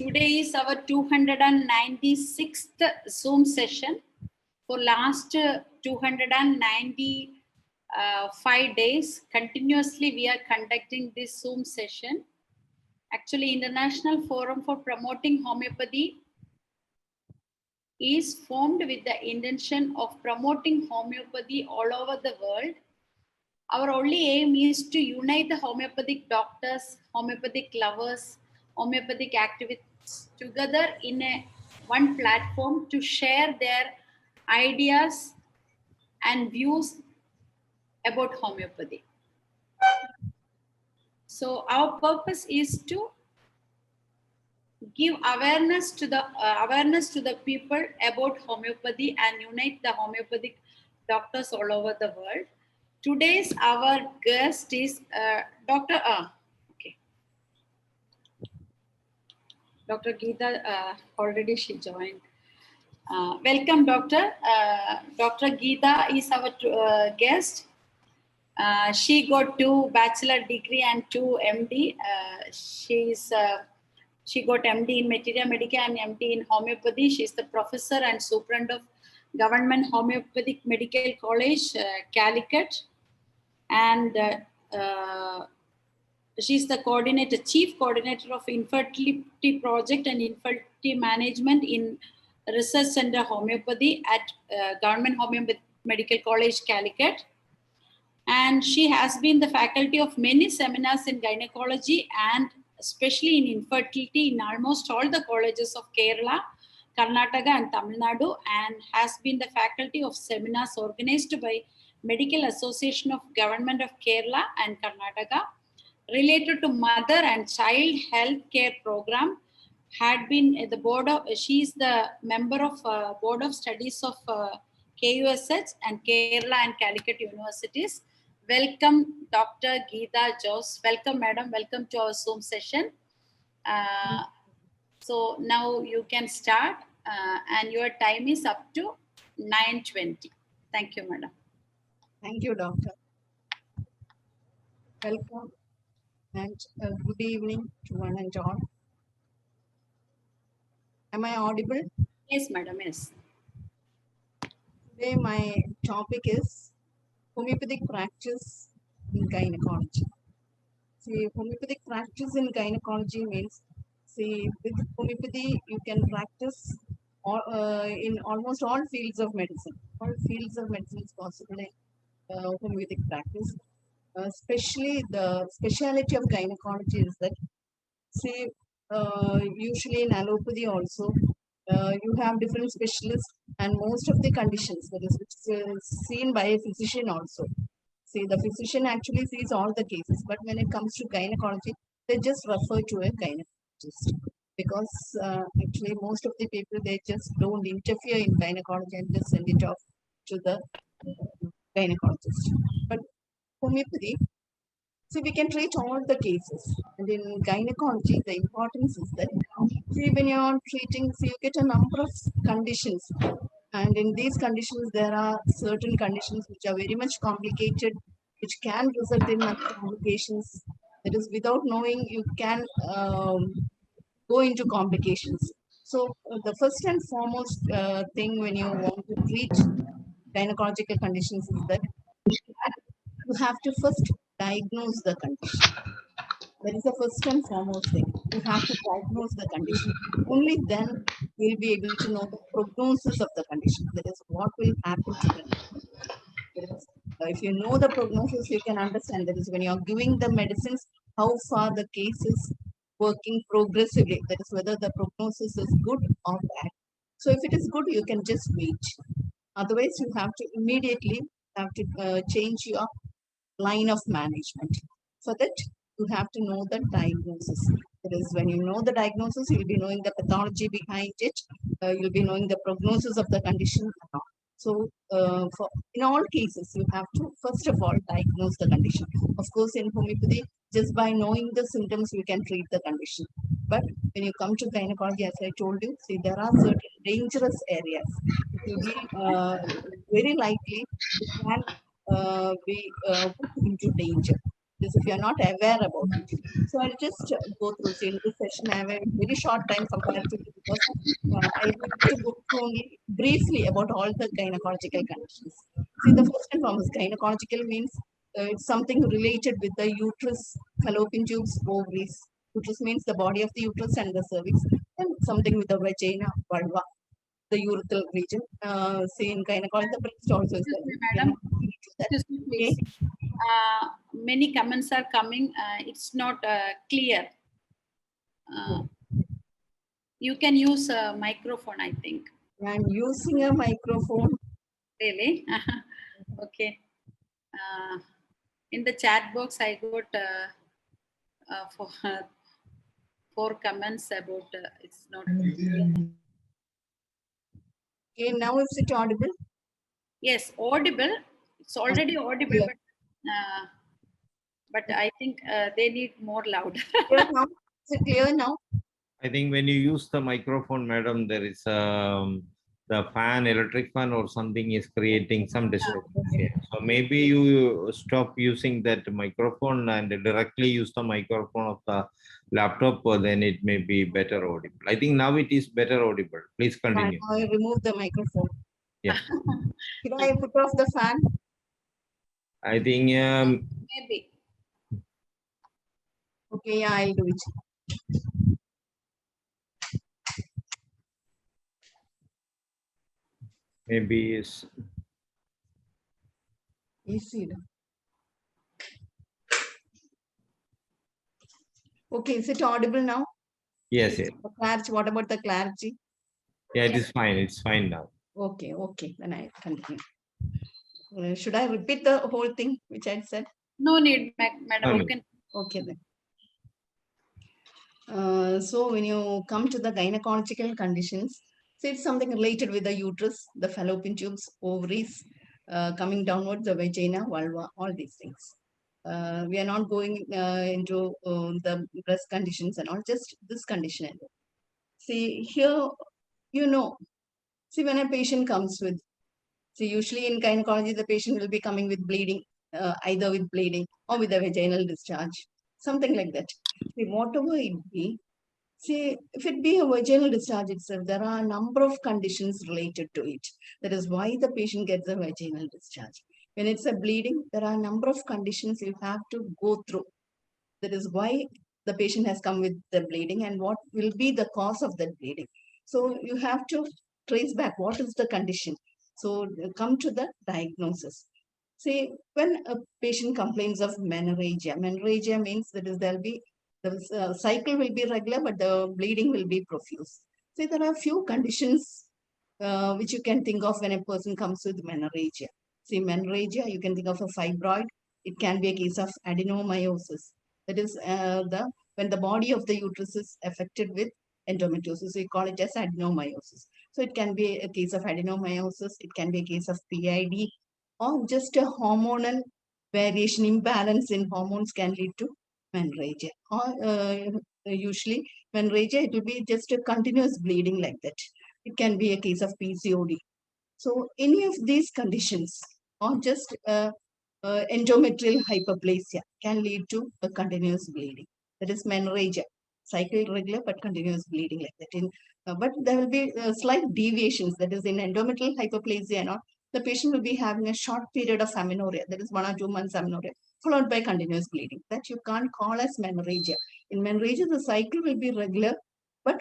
Today is our 296th Zoom session. For last 295 days, continuously we are conducting this Zoom session. Actually, International Forum for Promoting Homeopathy is formed with the intention of promoting homeopathy all over the world. Our only aim is to unite the homeopathic doctors, homeopathic lovers, homeopathic activists together in one platform to share their ideas and views about homeopathy. So our purpose is to give awareness to the people about homeopathy and unite the homeopathic doctors all over the world. Today's our guest is Dr. Dr. Geeta. Already she joined. Welcome, Doctor. Dr. Geeta is our guest. She got 2 bachelor degree and 2 MD. She got MD in Materia Medica and MD in Homeopathy. She's the professor and superintendent of Government Homeopathic Medical College, Calicut. And she's the chief coordinator of infertility project and infertility management in Research Center Homeopathy at Government Homeopathic Medical College, Calicut. And she has been the faculty of many seminars in gynecology and especially in infertility in almost all the colleges of Kerala, Karnataka and Tamil Nadu, and has been the faculty of seminars organized by Medical Association of Government of Kerala and Karnataka related to mother and child health care program. Had been at the board of, she is the member of board of studies of KUSH and Kerala and Calicut universities. Welcome, Dr. Geeta Jose. Welcome, madam. Welcome to our Zoom session. So now you can start and your time is up to 9:20. Thank you, madam. Thank you, doctor. Welcome and good evening to one and all. Am I audible? Yes, madam, yes. Today my topic is homeopathic practice in gynecology. See, homeopathic practice in gynecology means, see, with homeopathy you can practice in almost all fields of medicine. All fields of medicine is possible in homeopathic practice. Especially the speciality of gynecology is that, see, usually in allopathy also, you have different specialists and most of the conditions that is which is seen by a physician also. See, the physician actually sees all the cases, but when it comes to gynecology, they just refer to a gynecologist because actually most of the people, they just don't interfere in gynecology and just send it off to the gynecologist. But homeopathy, so we can treat all the cases. And in gynecology, the importance is that, see, when you're treating, see, you get a number of conditions. And in these conditions, there are certain conditions which are very much complicated, which can result in complications. That is, without knowing, you can go into complications. So the first and foremost thing when you want to treat gynecological conditions is that you have to first diagnose the condition. That is the first and foremost thing. You have to diagnose the condition. Only then you'll be able to know the prognosis of the condition. That is, what will happen to them. If you know the prognosis, you can understand. That is, when you're giving the medicines, how far the case is working progressively. That is, whether the prognosis is good or bad. So if it is good, you can just wait. Otherwise, you have to immediately change your line of management. For that, you have to know the diagnosis. That is, when you know the diagnosis, you'll be knowing the pathology behind it. You'll be knowing the prognosis of the condition. So, in all cases, you have to first of all diagnose the condition. Of course, in homeopathy, just by knowing the symptoms, we can treat the condition. But when you come to gynecology, as I told you, see, there are certain dangerous areas. It will be very likely it can be put into danger. this if you are not aware about it. So I'll just go through. So in this session, I have a very short time comparatively because I'll be able to go through only briefly about all the gynecological conditions. See, the first and foremost, gynecological means it's something related with the uterus, fallopian tubes, ovaries. Uterus means the body of the uterus and the cervix, and something with the vagina, vulva, the urethral region. See, in gynecology, the breast also is Excuse me, there. madam. That. Excuse me, Okay. please. Many comments are coming. It's not clear. You can use a microphone, I think. I'm using a microphone. Really? Okay. In the chat box, I got four comments about it's not. Okay, now is it audible? Yes, audible. It's already audible, Yeah. but I think they need more loud. Clear now? Is it clear now? I think when you use the microphone, madam, there is the fan, electric fan or something is creating some disturbance here. So maybe you stop using that microphone and directly use the microphone of the laptop, then it may be better audible. I think now it is better audible. Please continue. I remove the microphone. Yeah. Should I put off the fan? I think Maybe. Okay, yeah, I'll do it. maybe is Easy. Okay, is it audible now? yes, yes. The clarity, what about the clarity? Yeah, it is fine. It's fine now. Okay, okay, then I continue. Should I repeat the whole thing which I said? No need, madam. No You need. can. Okay then. So when you come to the gynecological conditions, so it's something related with the uterus, the fallopian tubes, ovaries, coming downwards, the vagina, vulva, all these things. We are not going into the breast conditions and all, just this condition. See here, see when a patient comes with, see usually in gynecology, the patient will be coming with bleeding, either with bleeding or with a vaginal discharge, something like that. See, whatever it be, see, if it be a vaginal discharge itself, there are a number of conditions related to it. That is why the patient gets a vaginal discharge. When it's a bleeding, there are a number of conditions you have to go through. That is why the patient has come with the bleeding and what will be the cause of that bleeding. So you have to trace back what is the condition. So come to the diagnosis. See, when a patient complains of menorrhagia means that is there'll be the cycle will be regular, but the bleeding will be profuse. See, there are a few conditions which you can think of when a person comes with menorrhagia. See, menorrhagia, you can think of a fibroid. It can be a case of adenomyosis. That is when the body of the uterus is affected with endometriosis. We call it as adenomyosis. So it can be a case of adenomyosis. It can be a case of PID or just a hormonal variation, imbalance in hormones can lead to menorrhagia. Or usually menorrhagia, it will be just a continuous bleeding like that. It can be a case of PCOD. So any of these conditions or just endometrial hyperplasia can lead to a continuous bleeding. That is menorrhagia, cycle regular but continuous bleeding like that. But there will be slight deviations. That is in endometrial hyperplasia and all, the patient will be having a short period of amenorrhea. That is 1 or 2 months amenorrhea followed by continuous bleeding. That you can't call as menorrhagia. In menorrhagia, the cycle will be regular, but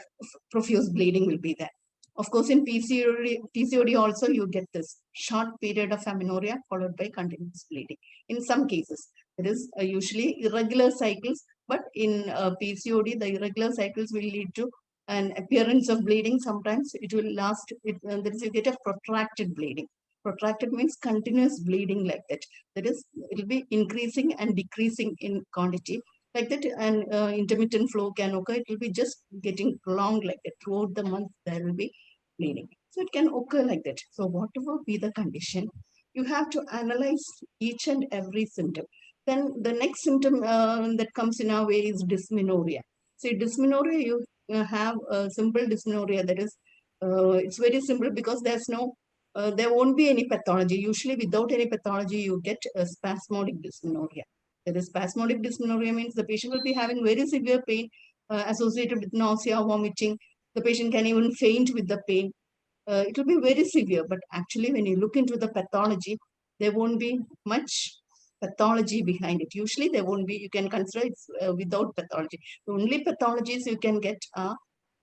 profuse bleeding will be there. Of course, in PCOD also you get this short period of amenorrhea followed by continuous bleeding. In some cases, it is usually irregular cycles, but in PCOD, the irregular cycles will lead to an appearance of bleeding. Sometimes it will last, that is, you get a protracted bleeding. Protracted means continuous bleeding like that. That is, it will be increasing and decreasing in quantity like that, and intermittent flow can occur. It will be just getting prolonged like that. Throughout the month, there will be bleeding. So it can occur like that. So whatever be the condition, you have to analyze each and every symptom. Then the next symptom that comes in our way is dysmenorrhea. See, dysmenorrhea, you have a simple dysmenorrhea. That is, it's very simple because there's no, there won't be any pathology. Usually without any pathology, you get a spasmodic dysmenorrhea. That is spasmodic dysmenorrhea means the patient will be having very severe pain associated with nausea, vomiting. The patient can even faint with the pain. It will be very severe, but actually when you look into the pathology, there won't be much pathology behind it. Usually there won't be, you can consider it without pathology. The only pathologies you can get are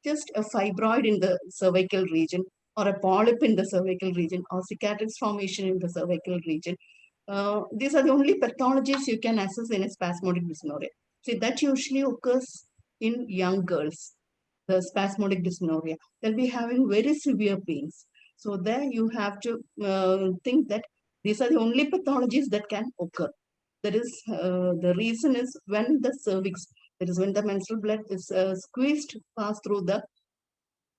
just a fibroid in the cervical region, or a polyp in the cervical region, or cicatrix formation in the cervical region. These are the only pathologies you can assess in a spasmodic dysmenorrhea. See, that usually occurs in young girls, the spasmodic dysmenorrhea. They'll be having very severe pains. So there you have to think that these are the only pathologies that can occur. That is, the reason is when the cervix, that is when the menstrual blood is squeezed past through the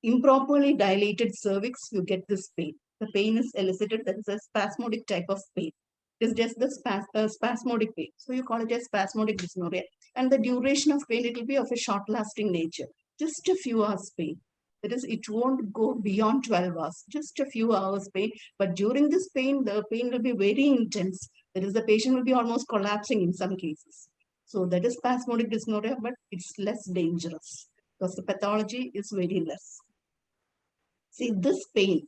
improperly dilated cervix, you get this pain. The pain is elicited, that is a spasmodic type of pain. It is just the spasmodic pain. So you call it a spasmodic dysmenorrhea. And the duration of pain, it will be of a short-lasting nature. Just a few hours pain. That is, it won't go beyond 12 hours, just a few hours pain. But during this pain, the pain will be very intense. That is, the patient will be almost collapsing in some cases. So that is spasmodic dysmenorrhea, but it's less dangerous because the pathology is very less. See, this pain,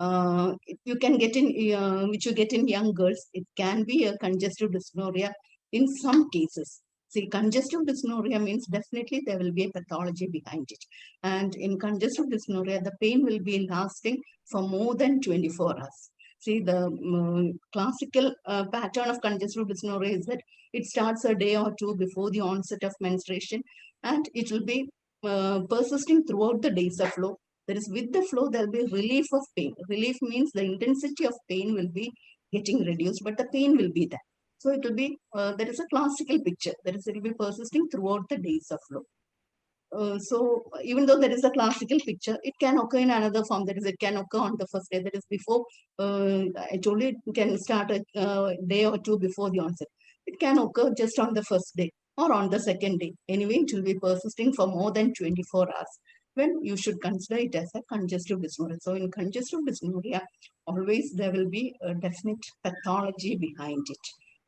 you can get in, which you get in young girls, it can be a congestive dysmenorrhea in some cases. See, congestive dysmenorrhea means definitely there will be a pathology behind it. And in congestive dysmenorrhea, the pain will be lasting for more than 24 hours. See, the classical pattern of congestive dysmenorrhea is that it starts a day or two before the onset of menstruation, and it will be persisting throughout the days of flow. That is, with the flow, there will be relief of pain. Relief means the intensity of pain will be getting reduced, but the pain will be there. So it will be, that is a classical picture. That is, it will be persisting throughout the days of flow. So even though there is a classical picture, it can occur in another form. That is, it can occur on the first day. That is, before, I told you, it can start a day or two before the onset. It can occur just on the first day or on the second day. Anyway, it will be persisting for more than 24 hours. When you should consider it as a congestive dysmenorrhea. So in congestive dysmenorrhea, always there will be a definite pathology behind it.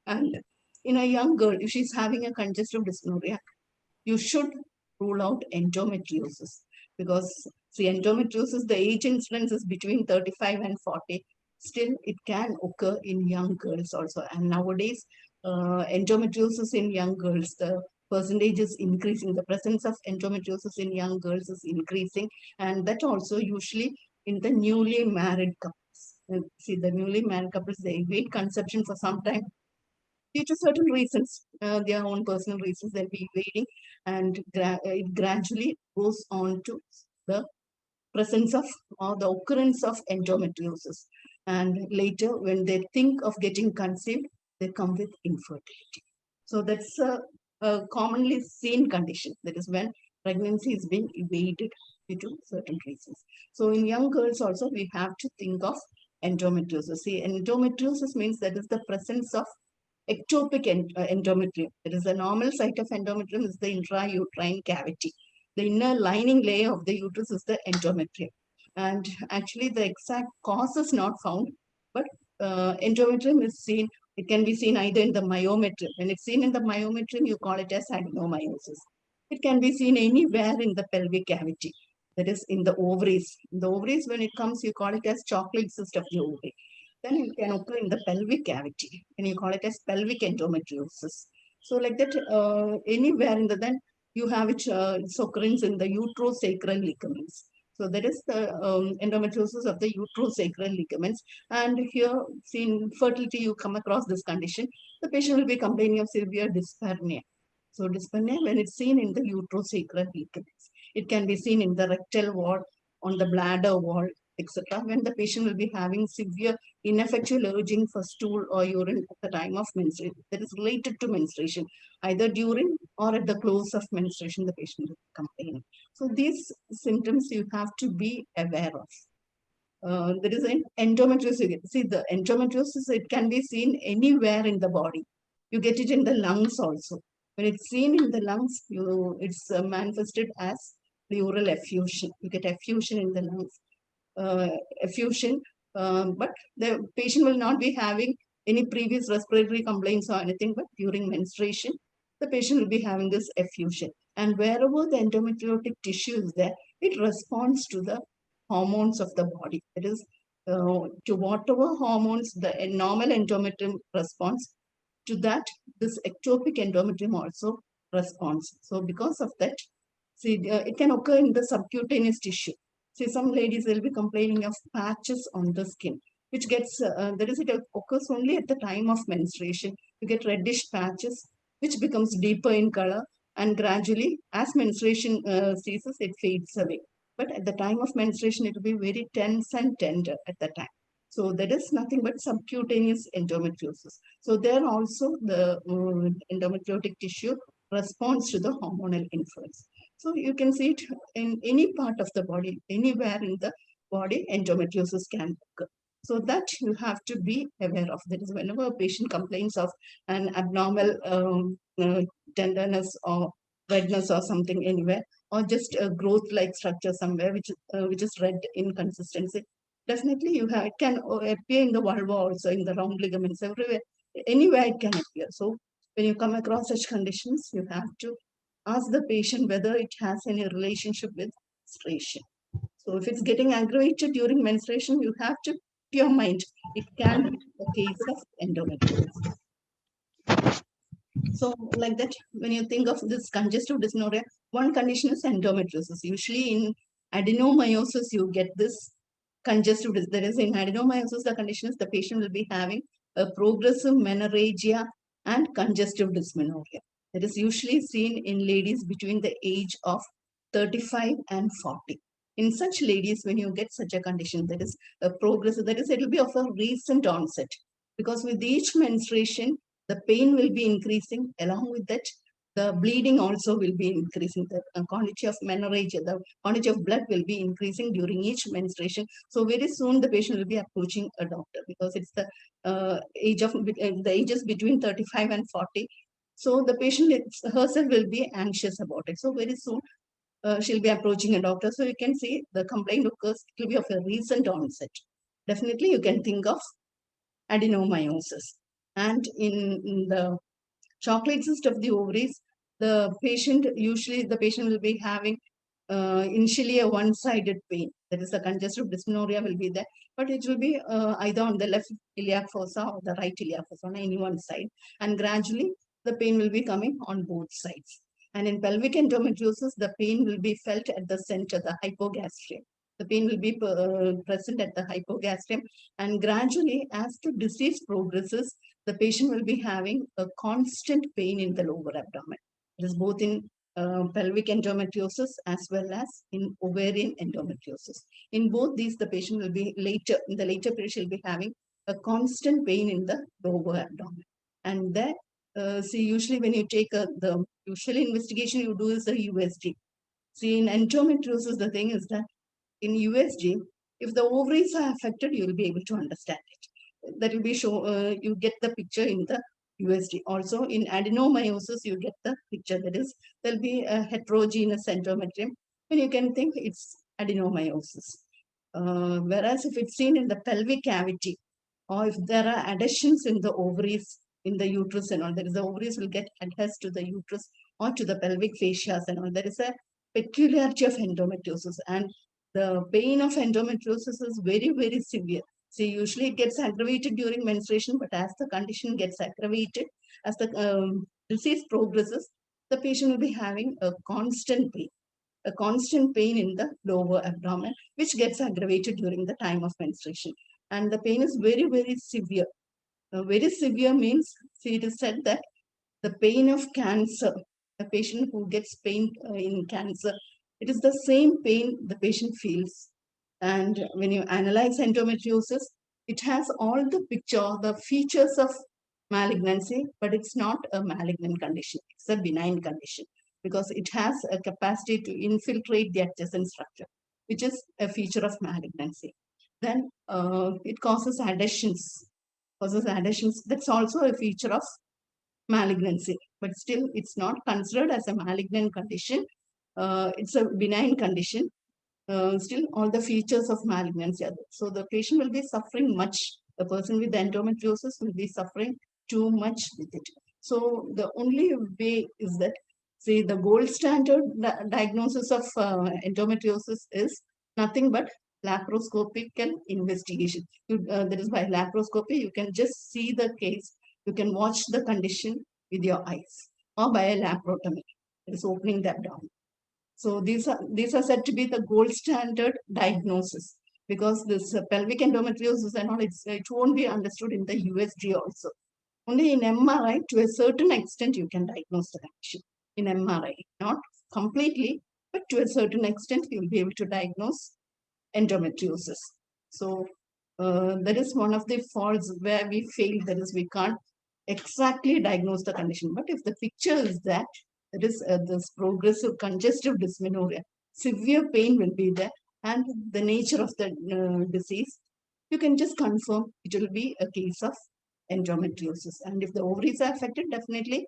And in a young girl, if she's having a congestive dysmenorrhea, you should rule out endometriosis, because see, endometriosis, the age incidence is between 35 and 40. Still, it can occur in young girls also. And nowadays, endometriosis in young girls, the percentage is increasing. The presence of endometriosis in young girls is increasing, and that also usually in the newly married couples. See, the newly married couples, they wait conception for some time due to certain reasons, their own personal reasons, they'll be waiting, and it gradually goes on to the presence of or the occurrence of endometriosis. And later, when they think of getting conceived, they come with infertility. So that's a commonly seen condition. That is when pregnancy is being evaded due to certain reasons. So in young girls also, we have to think of endometriosis. See, endometriosis means that is the presence of ectopic endometrium. It is the normal site of endometrium is the intrauterine cavity. The inner lining layer of the uterus is the endometrium. And actually the exact cause is not found, but endometrium is seen, it can be seen either in the myometrium. When it's seen in the myometrium, you call it as adenomyosis. It can be seen anywhere in the pelvic cavity. That is in the ovaries. In the ovaries, when it comes, you call it as chocolate cyst of the ovary. Then it can occur in the pelvic cavity, and you call it as pelvic endometriosis. So like that, anywhere in the, then you have its occurrence in the uterosacral ligaments. So that is the endometriosis of the uterosacral ligaments. And here, in fertility, you come across this condition. The patient will be complaining of severe dyspareunia. So dyspareunia, when it's seen in the uterosacral ligaments, it can be seen in the rectal wall, on the bladder wall, etc. When the patient will be having severe ineffectual urging for stool or urine at the time of menstruation, that is related to menstruation, either during or at the close of menstruation, the patient will complain. So these symptoms you have to be aware of. There is an endometriosis. See, the endometriosis, it can be seen anywhere in the body. You get it in the lungs also. When it's seen in the lungs, it's manifested as pleural effusion. You get effusion in the lungs. Effusion, but the patient will not be having any previous respiratory complaints or anything, but during menstruation, the patient will be having this effusion. And wherever the endometriotic tissue is there, it responds to the hormones of the body. It is to whatever hormones the normal endometrium responds, to that, this ectopic endometrium also responds. So because of that, see, it can occur in the subcutaneous tissue. See, some ladies will be complaining of patches on the skin, which gets, it occurs only at the time of menstruation. You get reddish patches, which becomes deeper in color, and gradually, as menstruation ceases, it fades away. But at the time of menstruation, it will be very tense and tender at the time. So that is nothing but subcutaneous endometriosis. So there also the endometriotic tissue responds to the hormonal influence. So you can see it in any part of the body, anywhere in the body, endometriosis can occur. So that you have to be aware of. That is, whenever a patient complains of an abnormal tenderness or redness or something anywhere, or just a growth-like structure somewhere which is red in consistency, definitely you have, it can appear in the vulva also, in the round ligaments, everywhere, anywhere it can appear. So when you come across such conditions, you have to ask the patient whether it has any relationship with menstruation. So if it's getting aggravated during menstruation, you have to your mind, it can be a case of endometriosis. So like that, when you think of this congestive dysmenorrhea, one condition is endometriosis. Usually in adenomyosis, you get this congestive, that is, in adenomyosis, the condition is the patient will be having a progressive menorrhagia and congestive dysmenorrhea. That is usually seen in ladies between the age of 35 and 40. In such ladies, when you get such a condition, that is a progressive, that is, it will be of a recent onset, because with each menstruation, the pain will be increasing. Along with that, the bleeding also will be increasing. The quantity of menorrhagia, the quantity of blood will be increasing during each menstruation. So very soon the patient will be approaching a doctor, because it's the the ages between 35 and 40. So the patient herself will be anxious about it. So very soon she'll be approaching a doctor. So you can see the complaint occurs, it will be of a recent onset. Definitely you can think of adenomyosis. And in the chocolate cyst of the ovaries, the patient will be having initially a one-sided pain. That is, the congestive dysmenorrhea will be there, but it will be either on the left iliac fossa or the right iliac fossa, on any one side. And gradually, the pain will be coming on both sides. And in pelvic endometriosis, the pain will be felt at the center, the hypogastrium. The pain will be present at the hypogastrium. And gradually, as the disease progresses, the patient will be having a constant pain in the lower abdomen. It is both in pelvic endometriosis as well as in ovarian endometriosis. In both these, the patient will be in the later period, she'll be having a constant pain in the lower abdomen. And that, see, usually when you take the usual investigation you do is a USG. See, in endometriosis, the thing is that in USG, if the ovaries are affected, you will be able to understand it. That will be you get the picture in the USG. Also, in adenomyosis, you get the picture. That is, there'll be a heterogeneous endometrium, and you can think it's adenomyosis. Whereas if it's seen in the pelvic cavity, or if there are adhesions in the ovaries, in the uterus and all, there is the ovaries will get adheres to the uterus or to the pelvic fascias and all. There is a peculiarity of endometriosis, and the pain of endometriosis is very, very severe. See, usually it gets aggravated during menstruation, but as the condition gets aggravated, as the disease progresses, the patient will be having a constant pain in the lower abdomen, which gets aggravated during the time of menstruation. And the pain is very, very severe. Very severe means, see, it is said that the pain of cancer, a patient who gets pain in cancer, it is the same pain the patient feels. And when you analyze endometriosis, it has all the features of malignancy, but it's not a malignant condition. It's a benign condition, because it has a capacity to infiltrate the adjacent structure, which is a feature of malignancy. Then it causes adhesions. That's also a feature of malignancy, but still it's not considered as a malignant condition. It's a benign condition. Still all the features of malignancy are there. So the patient will be suffering much A person with endometriosis will be suffering too much with it. So the only way is that, see, the gold standard diagnosis of endometriosis is nothing but laparoscopical investigation. That is, by laparoscopy, you can just see the case, you can watch the condition with your eyes, or by a laparotomy, that is opening the abdomen. So these are said to be the gold standard diagnosis, because this pelvic endometriosis and all, it won't be understood in the USG also. Only in MRI, to a certain extent, you can diagnose the condition. In MRI, not completely, but to a certain extent, you'll be able to diagnose endometriosis. So that is one of the faults where we fail. That is, we can't exactly diagnose the condition. But if the picture is that is this progressive congestive dysmenorrhea, severe pain will be there, and the nature of the disease, you can just confirm it will be a case of endometriosis. And if the ovaries are affected, definitely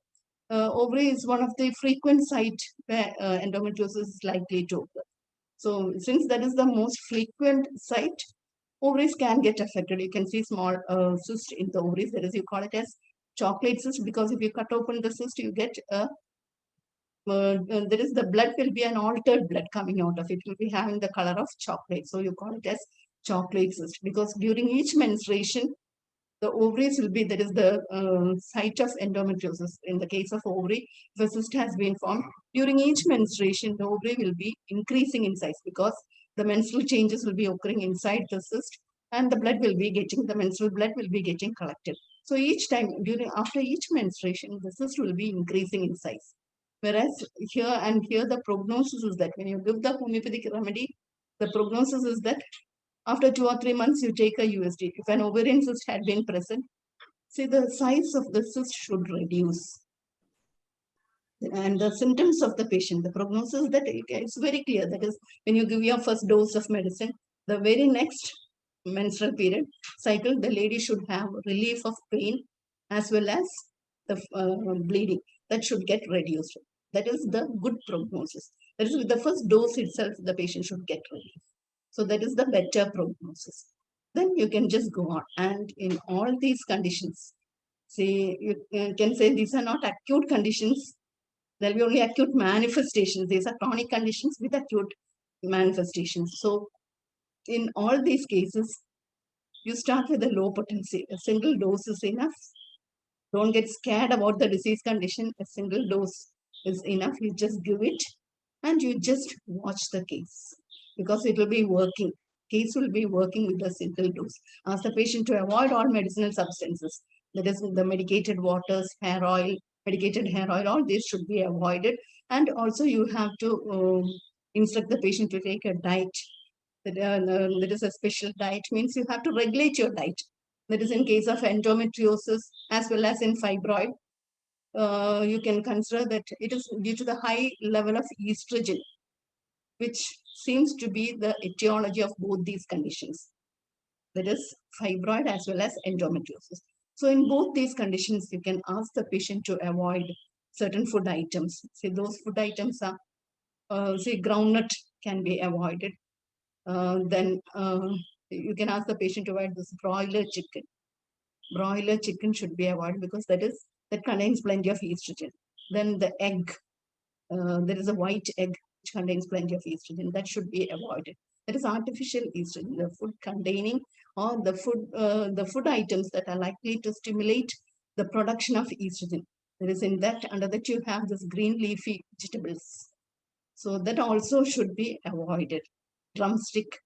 ovary is one of the frequent site where endometriosis is likely to occur. So since that is the most frequent site, ovaries can get affected. You can see small cyst in the ovaries. That is, you call it as chocolate cyst, because if you cut open the cyst, you get a there is, the blood will be an altered blood coming out of it. It will be having the color of chocolate. So you call it as chocolate cyst, because during each menstruation, the ovaries will be, that is the site of endometriosis. In the case of ovary, if a cyst has been formed, during each menstruation, the ovary will be increasing in size, because the menstrual changes will be occurring inside the cyst, and the blood will be getting, the menstrual blood will be getting collected. So each time, after each menstruation, the cyst will be increasing in size. Whereas here the prognosis is that when you give the homeopathic remedy, the prognosis is that after 2 or 3 months, you take a USD. If an ovarian cyst had been present, see, the size of the cyst should reduce. And the symptoms of the patient, the prognosis, that it's very clear. That is, when you give your first dose of medicine, the very next menstrual period cycle, the lady should have relief of pain as well as the bleeding. That should get reduced. That is the good prognosis. That is, with the first dose itself, the patient should get relief. So that is the better prognosis. Then you can just go on. And in all these conditions, say, you can say these are not acute conditions. There will be only acute manifestations. These are chronic conditions with acute manifestations. So in all these cases, you start with a low potency. A single dose is enough. Don't get scared about the disease condition. A single dose is enough. You just give it and you just watch the case, because it will be working. Case will be working with a single dose. Ask the patient to avoid all medicinal substances. That is, the medicated waters, hair oil, medicated hair oil, all this should be avoided. And also you have to instruct the patient to take a diet. That is a special diet, means you have to regulate your diet. That is in case of endometriosis as well as in fibroid. You can consider that it is due to the high level of estrogen, which seems to be the etiology of both these conditions. That is fibroid as well as endometriosis. So in both these conditions, you can ask the patient to avoid certain food items. Say those food items are, say, groundnut can be avoided. Then you can ask the patient to avoid this broiler chicken. Broiler chicken should be avoided, because that contains plenty of estrogen. Then the egg, there is a white egg which contains plenty of estrogen, that should be avoided. That is artificial estrogen. The food containing, or the food items that are likely to stimulate the production of estrogen. There is, in that, under that you have this green leafy vegetables. So that also should be avoided. Drumstick,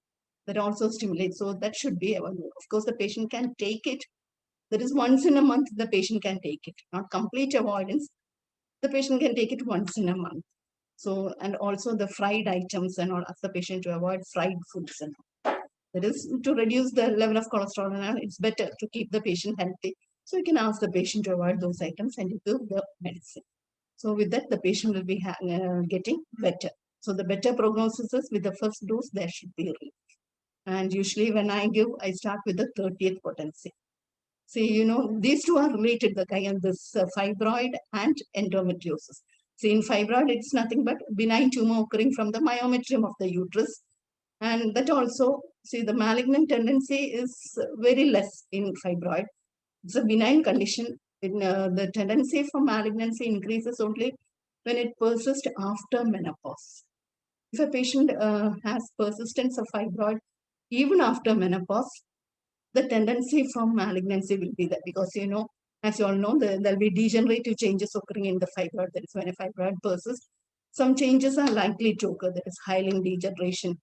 that also stimulates. So that should be avoided. Of course, the patient can take it. That is, once in a month, the patient can take it. Not complete avoidance. The patient can take it once in a month. So, and also the fried items and all, ask the patient to avoid fried foods and all. That is, to reduce the level of cholesterol, and it's better to keep the patient healthy. So you can ask the patient to avoid those items and you give the medicine. So with that, the patient will be getting better. So the better prognosis is with the first dose, there should be relief. And usually when I give, I start with the 30th potency. See, these two are related, the kind of this fibroid and endometriosis. See, in fibroid, it's nothing but benign tumor occurring from the myometrium of the uterus. And that also See, the malignant tendency is very less in fibroid. It's a benign condition. The tendency for malignancy increases only when it persists after menopause. If a patient has persistence of fibroid even after menopause, the tendency for malignancy will be there, because, you know, as you all know, there'll be degenerative changes occurring in the fibroid. That is, when a fibroid persists, some changes are likely to occur. There is hyaline degeneration,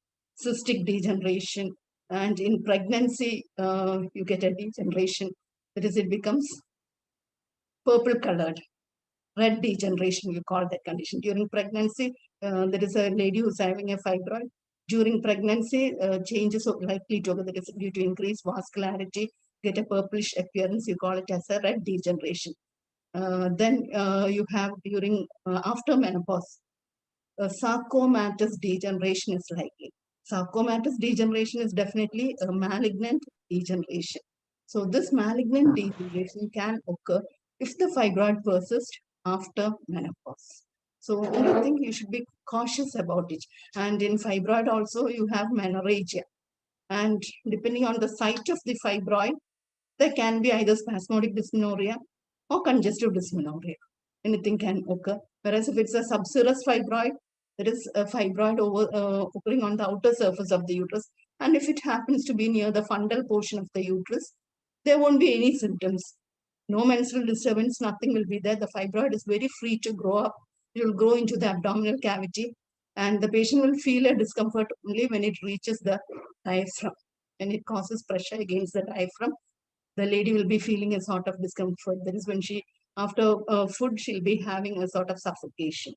cystic degeneration, and in pregnancy, you get a degeneration. That is, it becomes purple colored, red degeneration, you call that condition. During pregnancy, there is a lady who's having a fibroid. During pregnancy, changes are likely to occur. That is due to increased vascularity, get a purplish appearance, you call it as a red degeneration. Then you have during, after menopause, sarcomatous degeneration is likely. Sarcomatous degeneration is definitely a malignant degeneration. So this malignant degeneration can occur if the fibroid persists after menopause. So I think you should be cautious about it. And in fibroid also you have menorrhagia. And depending on the site of the fibroid, there can be either spasmodic dysmenorrhea or congestive dysmenorrhea. Anything can occur. Whereas if it's a subserous fibroid, there is a fibroid occurring on the outer surface of the uterus. And if it happens to be near the fundal portion of the uterus, there won't be any symptoms. No menstrual disturbance, nothing will be there. The fibroid is very free to grow up. It will grow into the abdominal cavity, and the patient will feel a discomfort only when it reaches the diaphragm. When it causes pressure against the diaphragm, the lady will be feeling a sort of discomfort. That is when she, after food, she'll be having a sort of suffocation.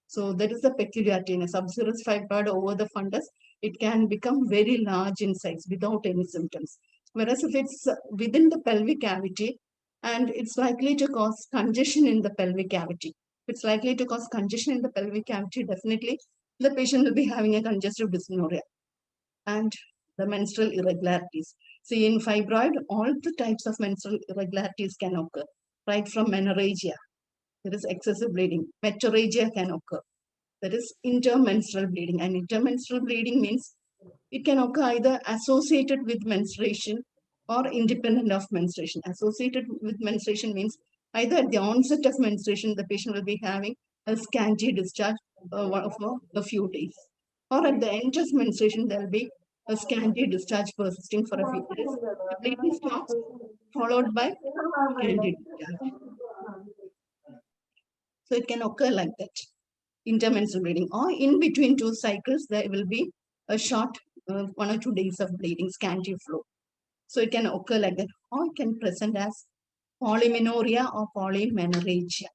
So that is the peculiarity. In a subserous fibroid over the fundus, it can become very large in size without any symptoms. Whereas if it's within the pelvic cavity, and it's likely to cause congestion in the pelvic cavity. If it's likely to cause congestion in the pelvic cavity, definitely the patient will be having a congestive dysmenorrhea. And the menstrual irregularities. See, in fibroid, all the types of menstrual irregularities can occur, right from menorrhagia. There is excessive bleeding. Metorrhagia can occur. There is intermenstrual bleeding. And intermenstrual bleeding means it can occur either associated with menstruation or independent of menstruation. Associated with menstruation means either at the onset of menstruation, the patient will be having a scanty discharge for a few days. Or at the end of menstruation, there will be a scanty discharge persisting for a few days. The bleeding stops, followed by scanty discharge. So it can occur like that, intermenstrual bleeding. Or in between two cycles, there will be a short 1 or 2 days of bleeding, scanty flow. So it can occur like that, or it can present as polymenorrhea or polymenorrhagia.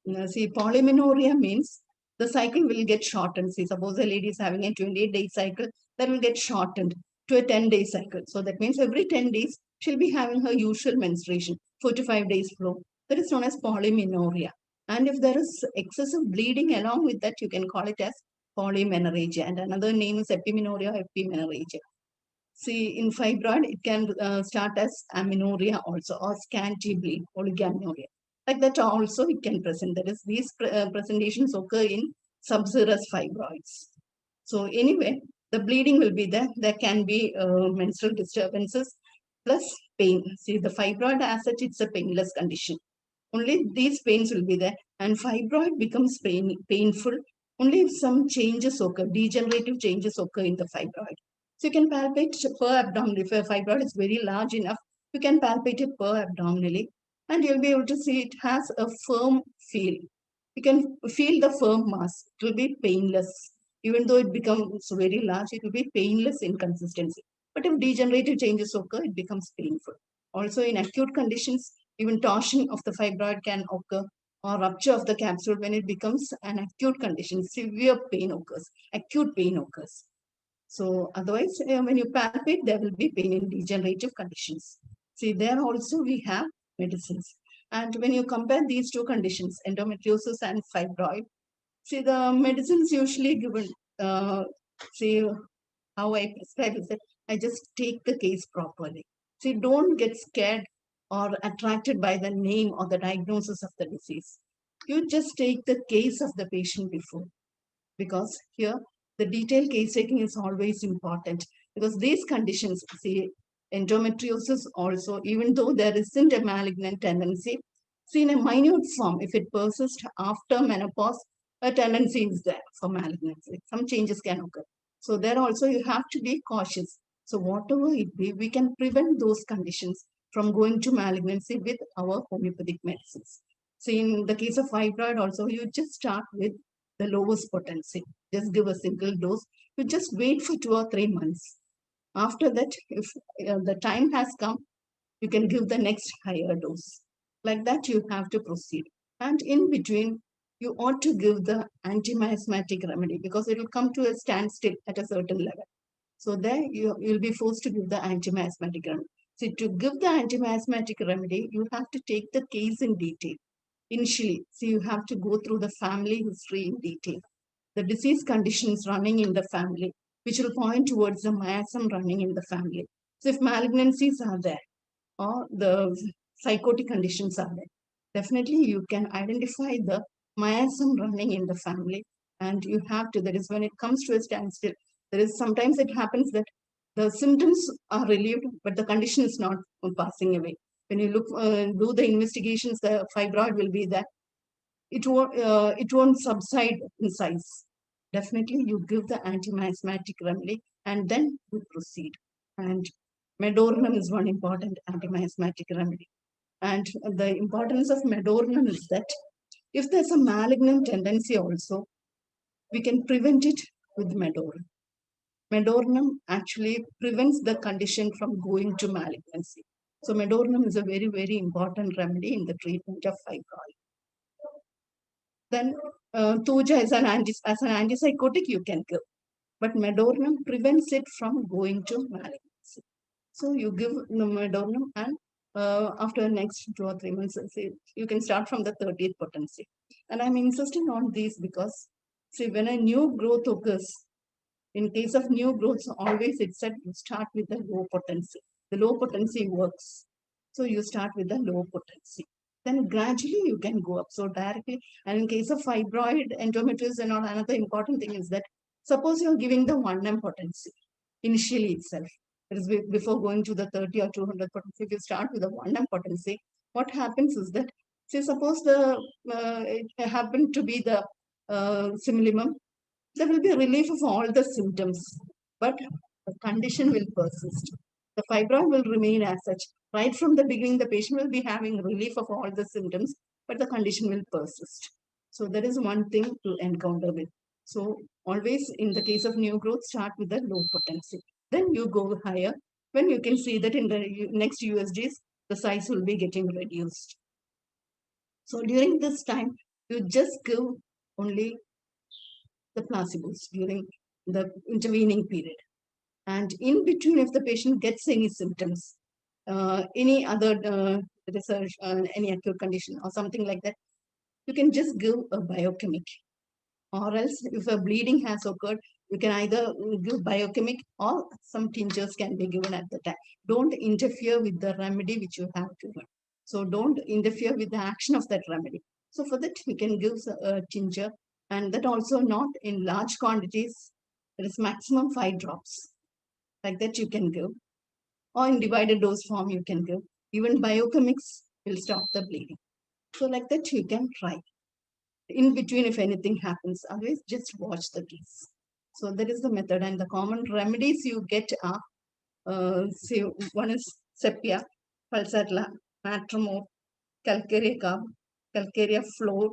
Now, see, polymenorrhea means the cycle will get shortened. See, suppose a lady is having a 28-day cycle, that will get shortened to a 10-day cycle. So that means every 10 days, she'll be having her usual menstruation, 4 to 5 days flow. That is known as polymenorrhea. And if there is excessive bleeding along with that, you can call it as polymenorrhagia. And another name is epimenorrhea or epimenorrhagia. See, in fibroid, it can start as amenorrhea also, or scanty bleed, oligomenorrhea. Like that also it can present. That is, these presentations occur in subserous fibroids. So anyway, the bleeding will be there. There can be menstrual disturbances plus pain. See, the fibroid as such, it's a painless condition. Only these pains will be there, and fibroid becomes painful only if some changes occur, degenerative changes occur in the fibroid. So you can palpate per abdomen. If a fibroid is very large enough, you can palpate it per abdominally, and you'll be able to see it has a firm feel. You can feel the firm mass. It will be painless. Even though it becomes very large, it will be painless in consistency. But if degenerative changes occur, it becomes painful. Also in acute conditions, even torsion of the fibroid can occur, or rupture of the capsule when it becomes an acute condition. Severe pain occurs, acute pain occurs. So otherwise, when you palpate, there will be pain in degenerative conditions. See, there also we have medicines. And when you compare these two conditions, endometriosis and fibroid, see, the medicines usually given, see, how I prescribe is that I just take the case properly. See, don't get scared or attracted by the name or the diagnosis of the disease. You just take the case of the patient before. Because here, The detailed case taking is always important because these conditions, see, endometriosis also, even though there isn't a malignant tendency, see in a minute form, if it persists after menopause, a tendency is there for malignancy. Some changes can occur. So there also you have to be cautious. So whatever it be, we can prevent those conditions from going to malignancy with our homeopathic medicines. So in the case of fibroid also, you just start with the lowest potency. Just give a single dose. You just wait for 2 or 3 months. After that, if the time has come, you can give the next higher dose. Like that, you have to proceed. And in between, you ought to give the anti-miasmatic remedy because it will come to a standstill at a certain level. So there you'll be forced to give the anti-miasmatic remedy. So to give the anti-miasmatic remedy, you have to take the case in detail. Initially, so you have to go through the family history in detail, the disease conditions running in the family, which will point towards the miasm running in the family. So if malignancies are there or the psychotic conditions are there, definitely you can identify the miasm running in the family, and you have to, that is when it comes to a standstill, there is sometimes it happens that the symptoms are relieved, but the condition is not passing away. When you look, do the investigations, the fibroid will be there. It won't subside in size. Definitely, you give the anti-miasmatic remedy and then you proceed. And Medornum is one important anti-miasmatic remedy. And the importance of Medornum is that if there's a malignant tendency also, we can prevent it with Medornum. Medornum actually prevents the condition from going to malignancy. So Medornum is a very, very important remedy in the treatment of fibroid. Then Tuja as an antipsychotic you can give, but Medornum prevents it from going to malignancy. So you give the Medornum, and after next 2 or 3 months, you can start from the 30th potency. And I'm insisting on these because, see, when a new growth occurs, in case of new growths, always it said you start with the low potency. The low potency works. So you start with the low potency. Then gradually you can go up. So directly, and in case of fibroid, endometriosis, and all, another important thing is that suppose you're giving the 1M potency initially itself. That is before going to the 30 or 200 potency, if you start with the 1M potency, what happens is that, say, suppose it happened to be the simillimum, there will be a relief of all the symptoms, but the condition will persist. The fibroid will remain as such. Right from the beginning, the patient will be having relief of all the symptoms, but the condition will persist. So that is one thing to encounter with. So always in the case of new growth, start with the low potency. Then you go higher when you can see that in the next USGs, the size will be getting reduced. So during this time, you just give only the placebos during the intervening period. And in between, if the patient gets any symptoms, any other research, any acute condition or something like that, you can just give a biochemic. Or else, if a bleeding has occurred, you can either give biochemic or some tinctures can be given at the time. Don't interfere with the remedy which you have given. So don't interfere with the action of that remedy. So for that, we can give a tincture, and that also not in large quantities. There is maximum 5 drops. Like that you can give. Or in divided dose form you can give. Even biochemics will stop the bleeding. So like that you can try. In between, if anything happens, always just watch the case. So that is the method, and the common remedies you get are, say, one is sepia, pulsatilla, matrimor, calcarea carb, calcarea floor.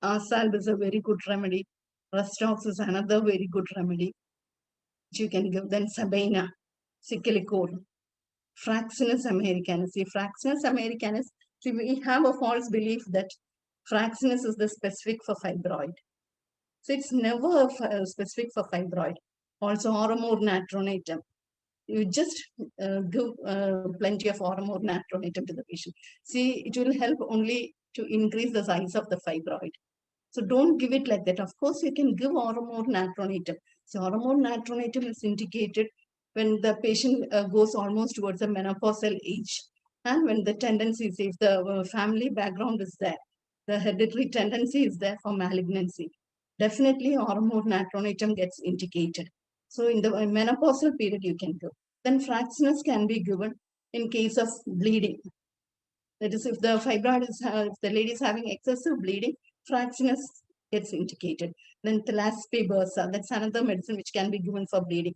Salve is a very good remedy. Rustox is another very good remedy which you can give. Then sabina, silicone, Fraxinus americanus. See, Fraxinus americanus, see, we have a false belief that Fraxinus is the specific for fibroid. So it's never specific for fibroid. Also, Oromore natronatum. You just give plenty of Oromore natronatum to the patient. See, it will help only to increase the size of the fibroid. So don't give it like that. Of course, you can give Oromore natronatum. So Oromore natronatum is indicated when the patient goes almost towards the menopausal age, and when the tendencies, if the family background is there, the hereditary tendency is there for malignancy. definitely hormone natriuretic gets indicated. So in the menopausal period, you can go. Then fractionus can be given in case of bleeding. That is, if the fibroid is, if the lady is having excessive bleeding, fractionus gets indicated. Then thalassae bursa, that's another medicine which can be given for bleeding.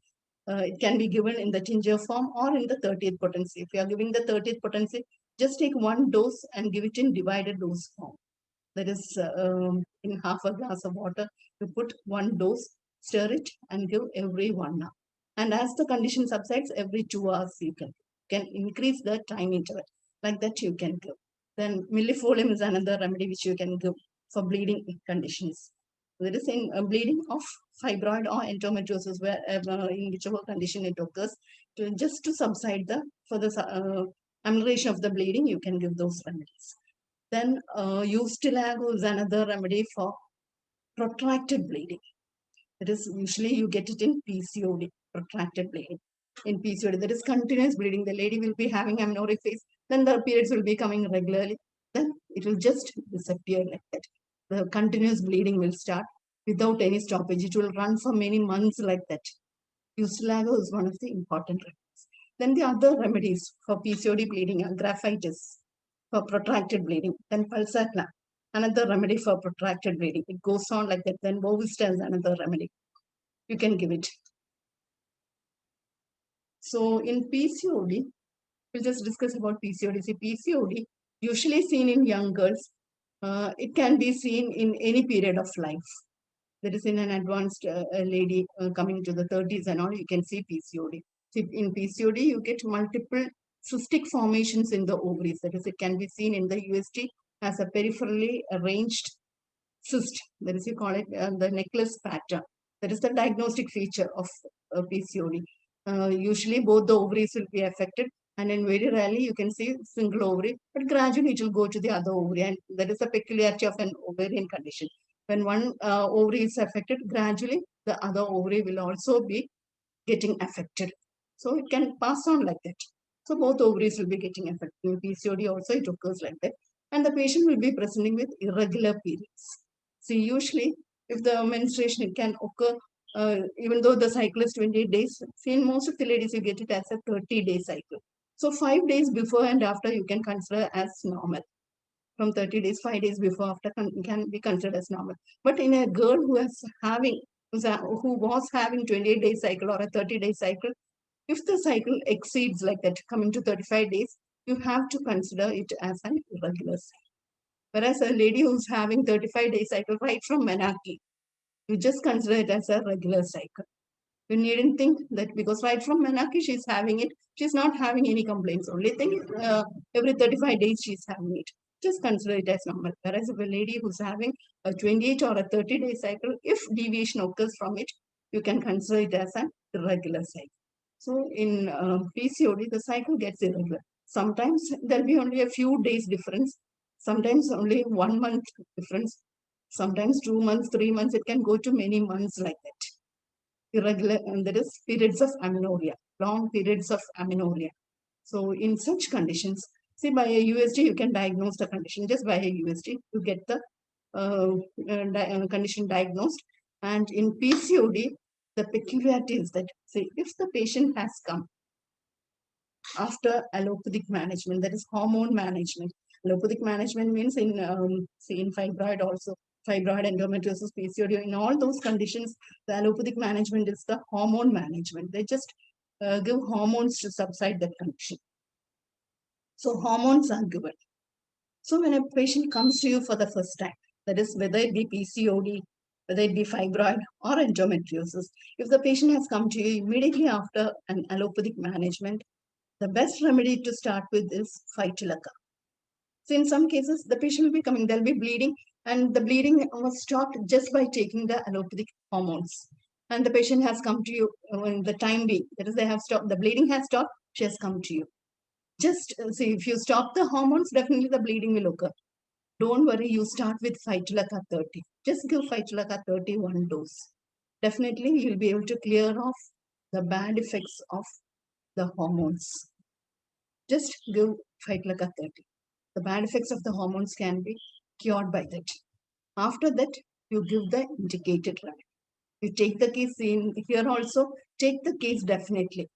It can be given in the tincture form or in the 30th potency. If you are giving the 30th potency, just take one dose and give it in divided dose form. That is, in half a glass of water, you put one dose, stir it, and give every 1 hour. And as the condition subsides, every 2 hours you can increase the time interval. Like that you can give. Then millifolium is another remedy which you can give for bleeding conditions. That is in bleeding of fibroid or endometriosis, where in whichever condition it occurs, just to subside for the amelioration of the bleeding, you can give those remedies. Then Eustilago is another remedy for protracted bleeding. It is usually you get it in PCOD, protracted bleeding. In PCOD, there is continuous bleeding. The lady will be having amenorrhea phase, then the periods will be coming regularly. Then it will just disappear like that. The continuous bleeding will start without any stoppage. It will run for many months like that. Eustilago is one of the important remedies. Then the other remedies for PCOD bleeding are graphitis for protracted bleeding. Then pulsatilla, another remedy for protracted bleeding. It goes on like that. Then Bovista is another remedy. You can give it. So in PCOD, we'll just discuss about PCOD. See, PCOD, usually seen in young girls, it can be seen in any period of life. That is in an advanced lady coming to the 30s and all, you can see PCOD. See, in PCOD, you get multiple cystic formations in the ovaries. That is, it can be seen in the UST as a peripherally arranged cyst. That is, you call it the necklace pattern. That is the diagnostic feature of PCOD. Usually, both the ovaries will be affected, and then very rarely you can see single ovary, but gradually it will go to the other ovary, and that is a peculiarity of an ovarian condition. When one ovary is affected, gradually the other ovary will also be getting affected. So it can pass on like that. So both ovaries will be getting affected. In PCOD also it occurs like that. And the patient will be presenting with irregular periods. See, usually if the menstruation, it can occur even though the cycle is 28 days. See, in most of the ladies you get it as a 30-day cycle. So 5 days before and after you can consider as normal. From 30 days, 5 days before, after can be considered as normal. But in a girl who was having 28-day cycle or a 30-day cycle, if the cycle exceeds like that, coming to 35 days, you have to consider it as an irregular cycle. Whereas a lady who's having 35-day cycle right from menarche, you just consider it as a regular cycle. You needn't think that because right from menarche she's having it, she's not having any complaints. Only thing is every 35 days she's having it. Just consider it as normal. Whereas if a lady who's having a 28 or a 30-day cycle, if deviation occurs from it, you can consider it as an irregular cycle. So in PCOD, the cycle gets irregular. Sometimes there'll be only a few days difference. Sometimes only 1 month difference. Sometimes 2 months, 3 months. It can go to many months like that. Irregular, and there is periods of amenorrhea, long periods of amenorrhea. So in such conditions, see, by a USG, you can diagnose the condition. Just by a USG, you get the condition diagnosed. And in PCOD, the peculiarity is that, see, if the patient has come after allopathic management, that is hormone management. Allopathic management means in, in fibroid also, fibroid, endometriosis, PCOD, in all those conditions, the allopathic management is the hormone management. They just give hormones to subside that condition. So hormones are given. So when a patient comes to you for the first time, that is whether it be PCOD, whether it be fibroid or endometriosis, if the patient has come to you immediately after an allopathic management, the best remedy to start with is Phytolacca. So in some cases, the patient will be coming, they'll be bleeding, and the bleeding was stopped just by taking the allopathic hormones. And the patient has come to you in the time being, that is, they have stopped, the bleeding has stopped, she has come to you. Just see, if you stop the hormones, definitely the bleeding will occur. Don't worry, you start with Phytolacca 30. Just give Phytolacca 30 one dose. Definitely, you'll be able to clear off the bad effects of the hormones. Just give Phytolacca 30. The bad effects of the hormones can be cured by that. After that, you give the indicated remedy. You take the case in here also, take the case definitely.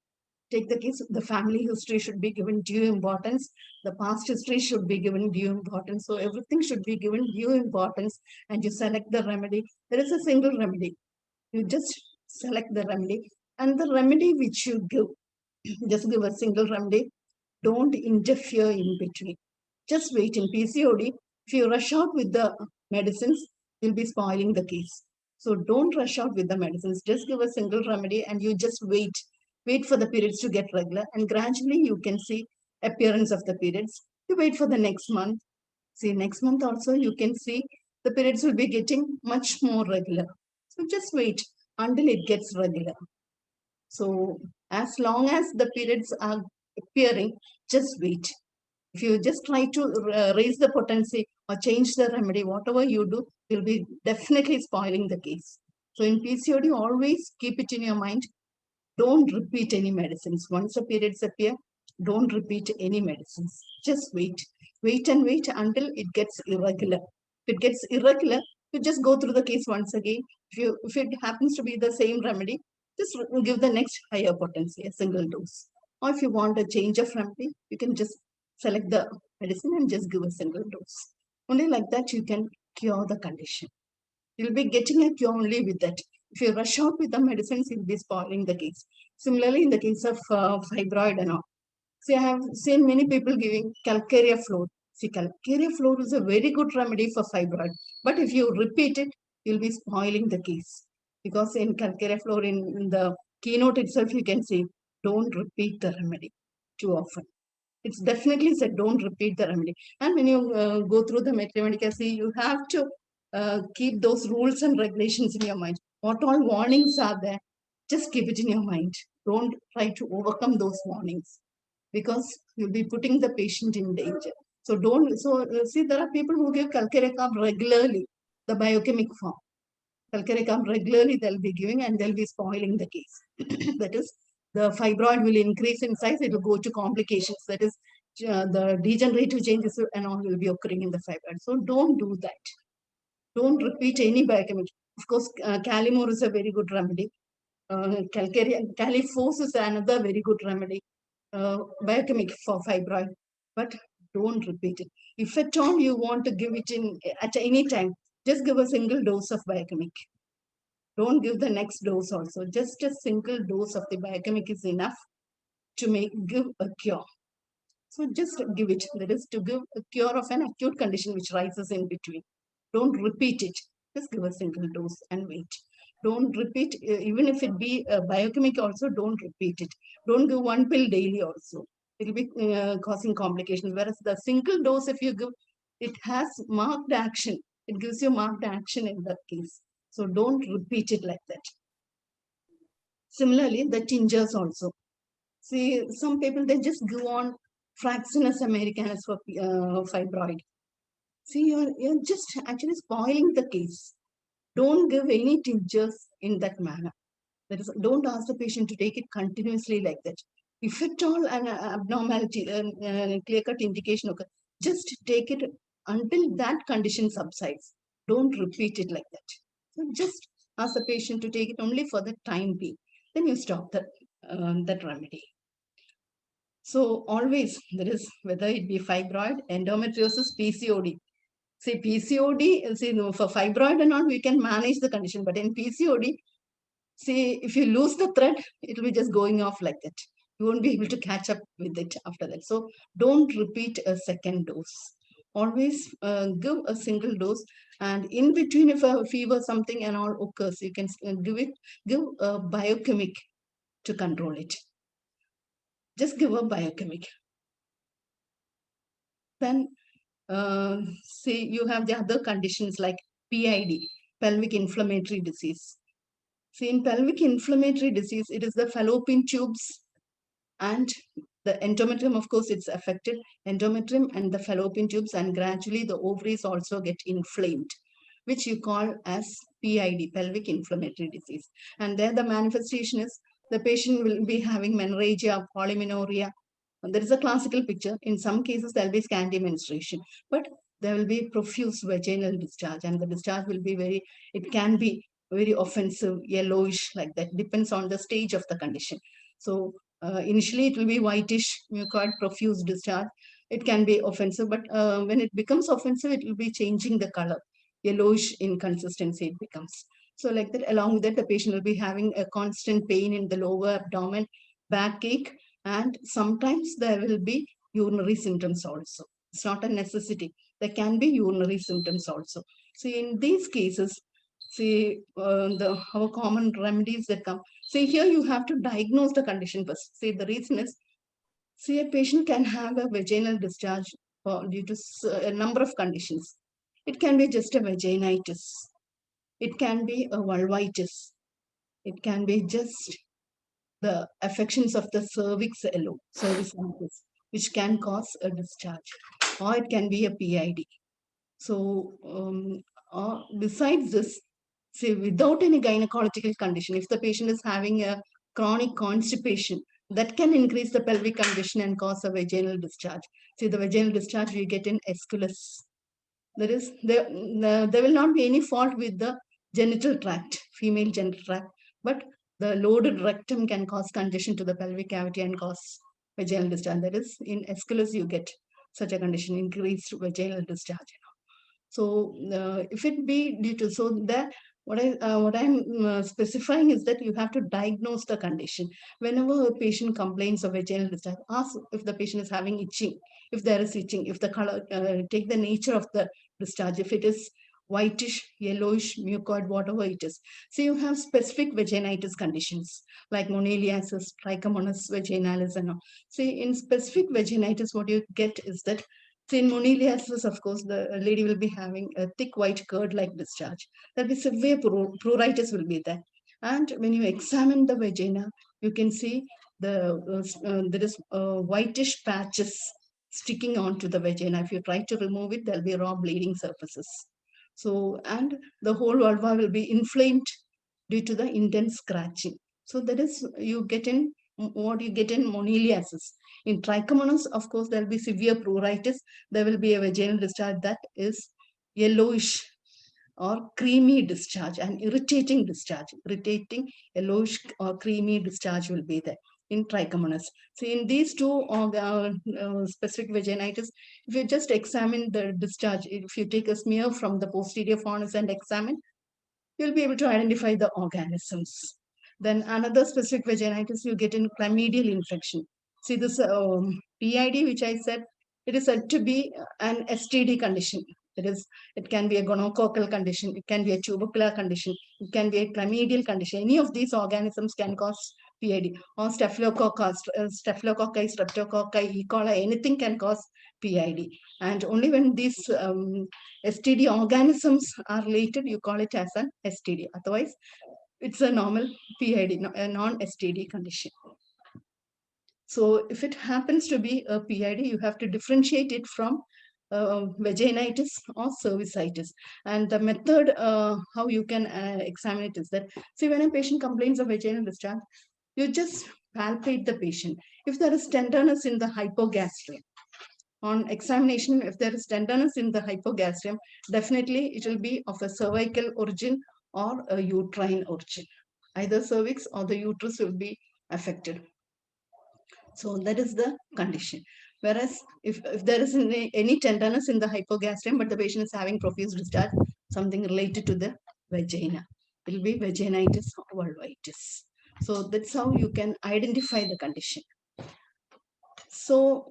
Take the case, the family history should be given due importance. The past history should be given due importance. So everything should be given due importance and you select the remedy. There is a single remedy. You just select the remedy and the remedy which you give, just give a single remedy. Don't interfere in between. Just wait. In PCOD, if you rush out with the medicines, you'll be spoiling the case. So don't rush out with the medicines. Just give a single remedy and you just wait. Wait for the periods to get regular and gradually you can see appearance of the periods. You wait for the next month. See, next month also you can see the periods will be getting much more regular. So just wait until it gets regular. So as long as the periods are appearing, just wait. If you just try to raise the potency or change the remedy, whatever you do, you'll be definitely spoiling the case. So in PCOD, always keep it in your mind. Don't repeat any medicines. Once the periods appear, don't repeat any medicines. Just wait. Wait and wait until it gets irregular. If it gets irregular, you just go through the case once again. If it happens to be the same remedy, just give the next higher potency, a single dose. Or if you want a change of remedy, you can just select the medicine and just give a single dose. Only like that you can cure the condition. You'll be getting a cure only with that. If you rush out with the medicines, you'll be spoiling the case. Similarly, in the case of fibroid and all. See, I have seen many people giving calcarea floor. See, calcarea floor is a very good remedy for fibroid. But if you repeat it, you'll be spoiling the case. Because in calcarea floor, in the keynote itself, you can see, don't repeat the remedy too often. It's definitely said, don't repeat the remedy. And when you go through the mathematical, see, you have to keep those rules and regulations in your mind. What all warnings are there? Just keep it in your mind. Don't try to overcome those warnings because you'll be putting the patient in danger. So don't, see, there are people who give calcarea carb regularly, the biochemic form. Calcarea carb regularly they'll be giving and they'll be spoiling the case. That is, the fibroid will increase in size, it will go to complications. That is, the degenerative changes and all will be occurring in the fibroid. So don't do that. Don't repeat any biochemic. Of course, Calimore is a very good remedy. Califos is another very good remedy, biochemic for fibroid. But don't repeat it. If at all you want to give it in at any time, just give a single dose of biochemic. Don't give the next dose also. Just a single dose of the biochemic is enough to give a cure. So just give it. That is to give a cure of an acute condition which rises in between. Don't repeat it. Just give a single dose and wait. Don't repeat, even if it be a biochemic also, don't repeat it. Don't give one pill daily also. It will be causing complications. Whereas the single dose, if you give, it has marked action. It gives you marked action in that case. So don't repeat it like that. Similarly, the tingers also. See, some people, they just go on Fraxinus americanus for fibroid. See, you're just actually spoiling the case. Don't give any tinctures in that manner. That is, don't ask the patient to take it continuously like that. If at all an abnormality, clear-cut indication occurs, just take it until that condition subsides. Don't repeat it like that. So just ask the patient to take it only for the time being. Then you stop that remedy. So always there is, whether it be fibroid, endometriosis, PCOD. See, PCOD, see, for fibroid and all, we can manage the condition. But in PCOD, see, if you lose the thread, it will be just going off like that. You won't be able to catch up with it after that. So don't repeat a second dose. Always give a single dose. And in between, if a fever, something and all occurs, you can give a biochemic to control it. Just give a biochemic. Then, see, you have the other conditions like PID, pelvic inflammatory disease. See, in pelvic inflammatory disease, it is the fallopian tubes and the endometrium, of course, it's affected, endometrium and the fallopian tubes, and gradually the ovaries also get inflamed, which you call as PID, pelvic inflammatory disease. And there the manifestation is the patient will be having menorrhagia, polymenorrhea. There is a classical picture. In some cases, there will be scanty menstruation. But there will be profuse vaginal discharge, and the discharge will be it can be very offensive, yellowish, like that, depends on the stage of the condition. So initially it will be whitish, mucoid, profuse discharge. It can be offensive, but when it becomes offensive, it will be changing the color, yellowish in consistency it becomes. So like that, along with that, the patient will be having a constant pain in the lower abdomen, backache, and sometimes there will be urinary symptoms also. It's not a necessity. There can be urinary symptoms also. So in these cases, see our common remedies that come. See, here you have to diagnose the condition first. See, the reason is, see, a patient can have a vaginal discharge due to a number of conditions. It can be just a vaginitis. It can be a vulvitis. It can be just the affections of the cervix alone, cervicitis, which can cause a discharge, or it can be a PID. So, besides this, say without any gynecological condition, if the patient is having a chronic constipation, that can increase the pelvic congestion and cause a vaginal discharge. See, the vaginal discharge we get in aesculus. There will not be any fault with the genital tract, female genital tract, but the loaded rectum can cause congestion to the pelvic cavity and cause vaginal discharge. That is, in aesculus you get such a condition, increased vaginal discharge. So if it be due to, so that what I'm specifying is that you have to diagnose the condition. Whenever a patient complains of vaginal discharge, ask if the patient is having itching, if there is itching, if the color, take the nature of the discharge, if it is whitish, yellowish, mucoid, whatever it is. So you have specific vaginitis conditions like moniliasis, trichomonas vaginalis and all. See, in specific vaginitis, what you get is that, so in moniliasis, of course, the lady will be having a thick white curd-like discharge. There'll be severe pruritus will be there. And when you examine the vagina, you can see there is whitish patches sticking onto the vagina. If you try to remove it, there'll be raw bleeding surfaces. So, and the whole vulva will be inflamed due to the intense scratching. So that is, you get in what you get in moniliasis. In trichomonas, of course, there will be severe pruritus. There will be a vaginal discharge that is yellowish or creamy discharge, and irritating discharge. Irritating, yellowish or creamy discharge will be there in trichomonas. So in these two specific vaginitis, if you just examine the discharge, if you take a smear from the posterior fornix and examine, you'll be able to identify the organisms. Then another specific vaginitis you get in chlamydial infection. See this PID, which I said, it is said to be an STD condition. It can be a gonococcal condition, it can be a tubercular condition, it can be a chlamydial condition. Any of these organisms can cause PID, or staphylococcus, staphylococcus, streptococci, E. coli, anything can cause PID. And only when these STD organisms are related, you call it as an STD. Otherwise, it's a normal PID, a non-STD condition. So if it happens to be a PID, you have to differentiate it from vaginitis or cervicitis. And the method how you can examine it is that, see, when a patient complains of vaginal discharge, you just palpate the patient. If there is tenderness in the hypogastrium, on examination, if there is tenderness in the hypogastrium, definitely it will be of a cervical origin or a uterine origin. Either cervix or the uterus will be affected. So that is the condition. Whereas if there is any tenderness in the hypogastrium, but the patient is having profuse discharge, something related to the vagina, it will be vaginitis or vulvitis. So that's how you can identify the condition. So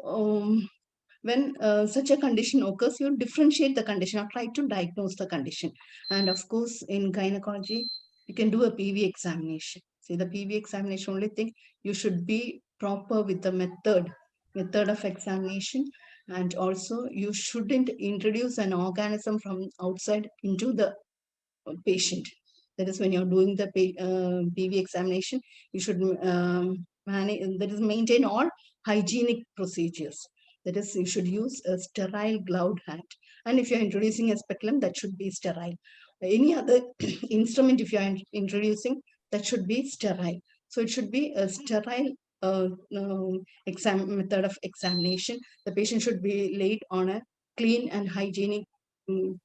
when such a condition occurs, you differentiate the condition or try to diagnose the condition. And of course, in gynecology, you can do a PV examination. See, the PV examination, only thing, you should be proper with the method of examination. And also, you shouldn't introduce an organism from outside into the patient. That is, when you're doing the PV examination, you should maintain all hygienic procedures. That is, you should use a sterile gloved hand. And if you're introducing a speculum, that should be sterile. Any other instrument, if you're introducing, that should be sterile. So it should be a sterile method of examination. The patient should be laid on a clean and hygienic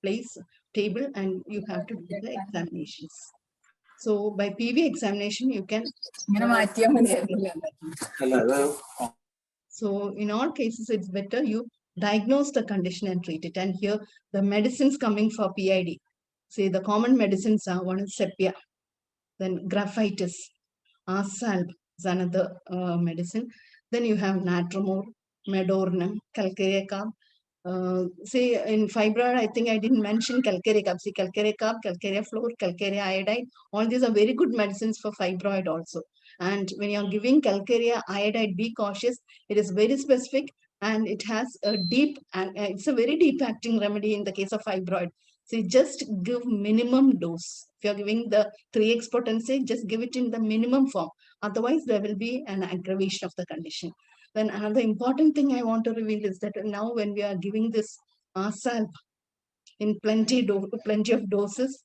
place, table, and you have to do the examinations. So by PV examination, you can. So in all cases, it's better you diagnose the condition and treat it. And here the medicines coming for PID. See, the common medicines are, one is sepia, then graphitis, salb is another medicine. Then you have natramor, medornum, calcarea carb. Say in fibroid, I think I didn't mention calcarea carb. See, calcarea carb, calcarea fluor, calcarea iodide, all these are very good medicines for fibroid also. And when you're giving calcarea iodide, be cautious. It is very specific and it has a deep, and it's a very deep acting remedy in the case of fibroid. So just give minimum dose. If you're giving the 3x potency, just give it in the minimum form. Otherwise, there will be an aggravation of the condition. Then another important thing I want to reveal is that now when we are giving this salb in plenty of doses,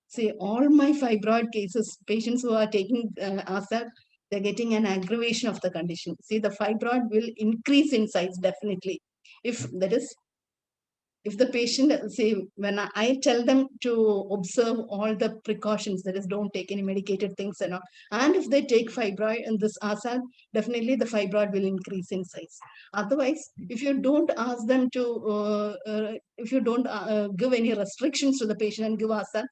see, all my fibroid cases, patients who are taking salb, they're getting an aggravation of the condition. See, the fibroid will increase in size definitely. If that is, if the patient, say, when I tell them to observe all the precautions, that is, don't take any medicated things and all, and if they take fibroid and this ASAP, definitely the fibroid will increase in size. Otherwise, if you don't ask them to, if you don't give any restrictions to the patient and give ASAP,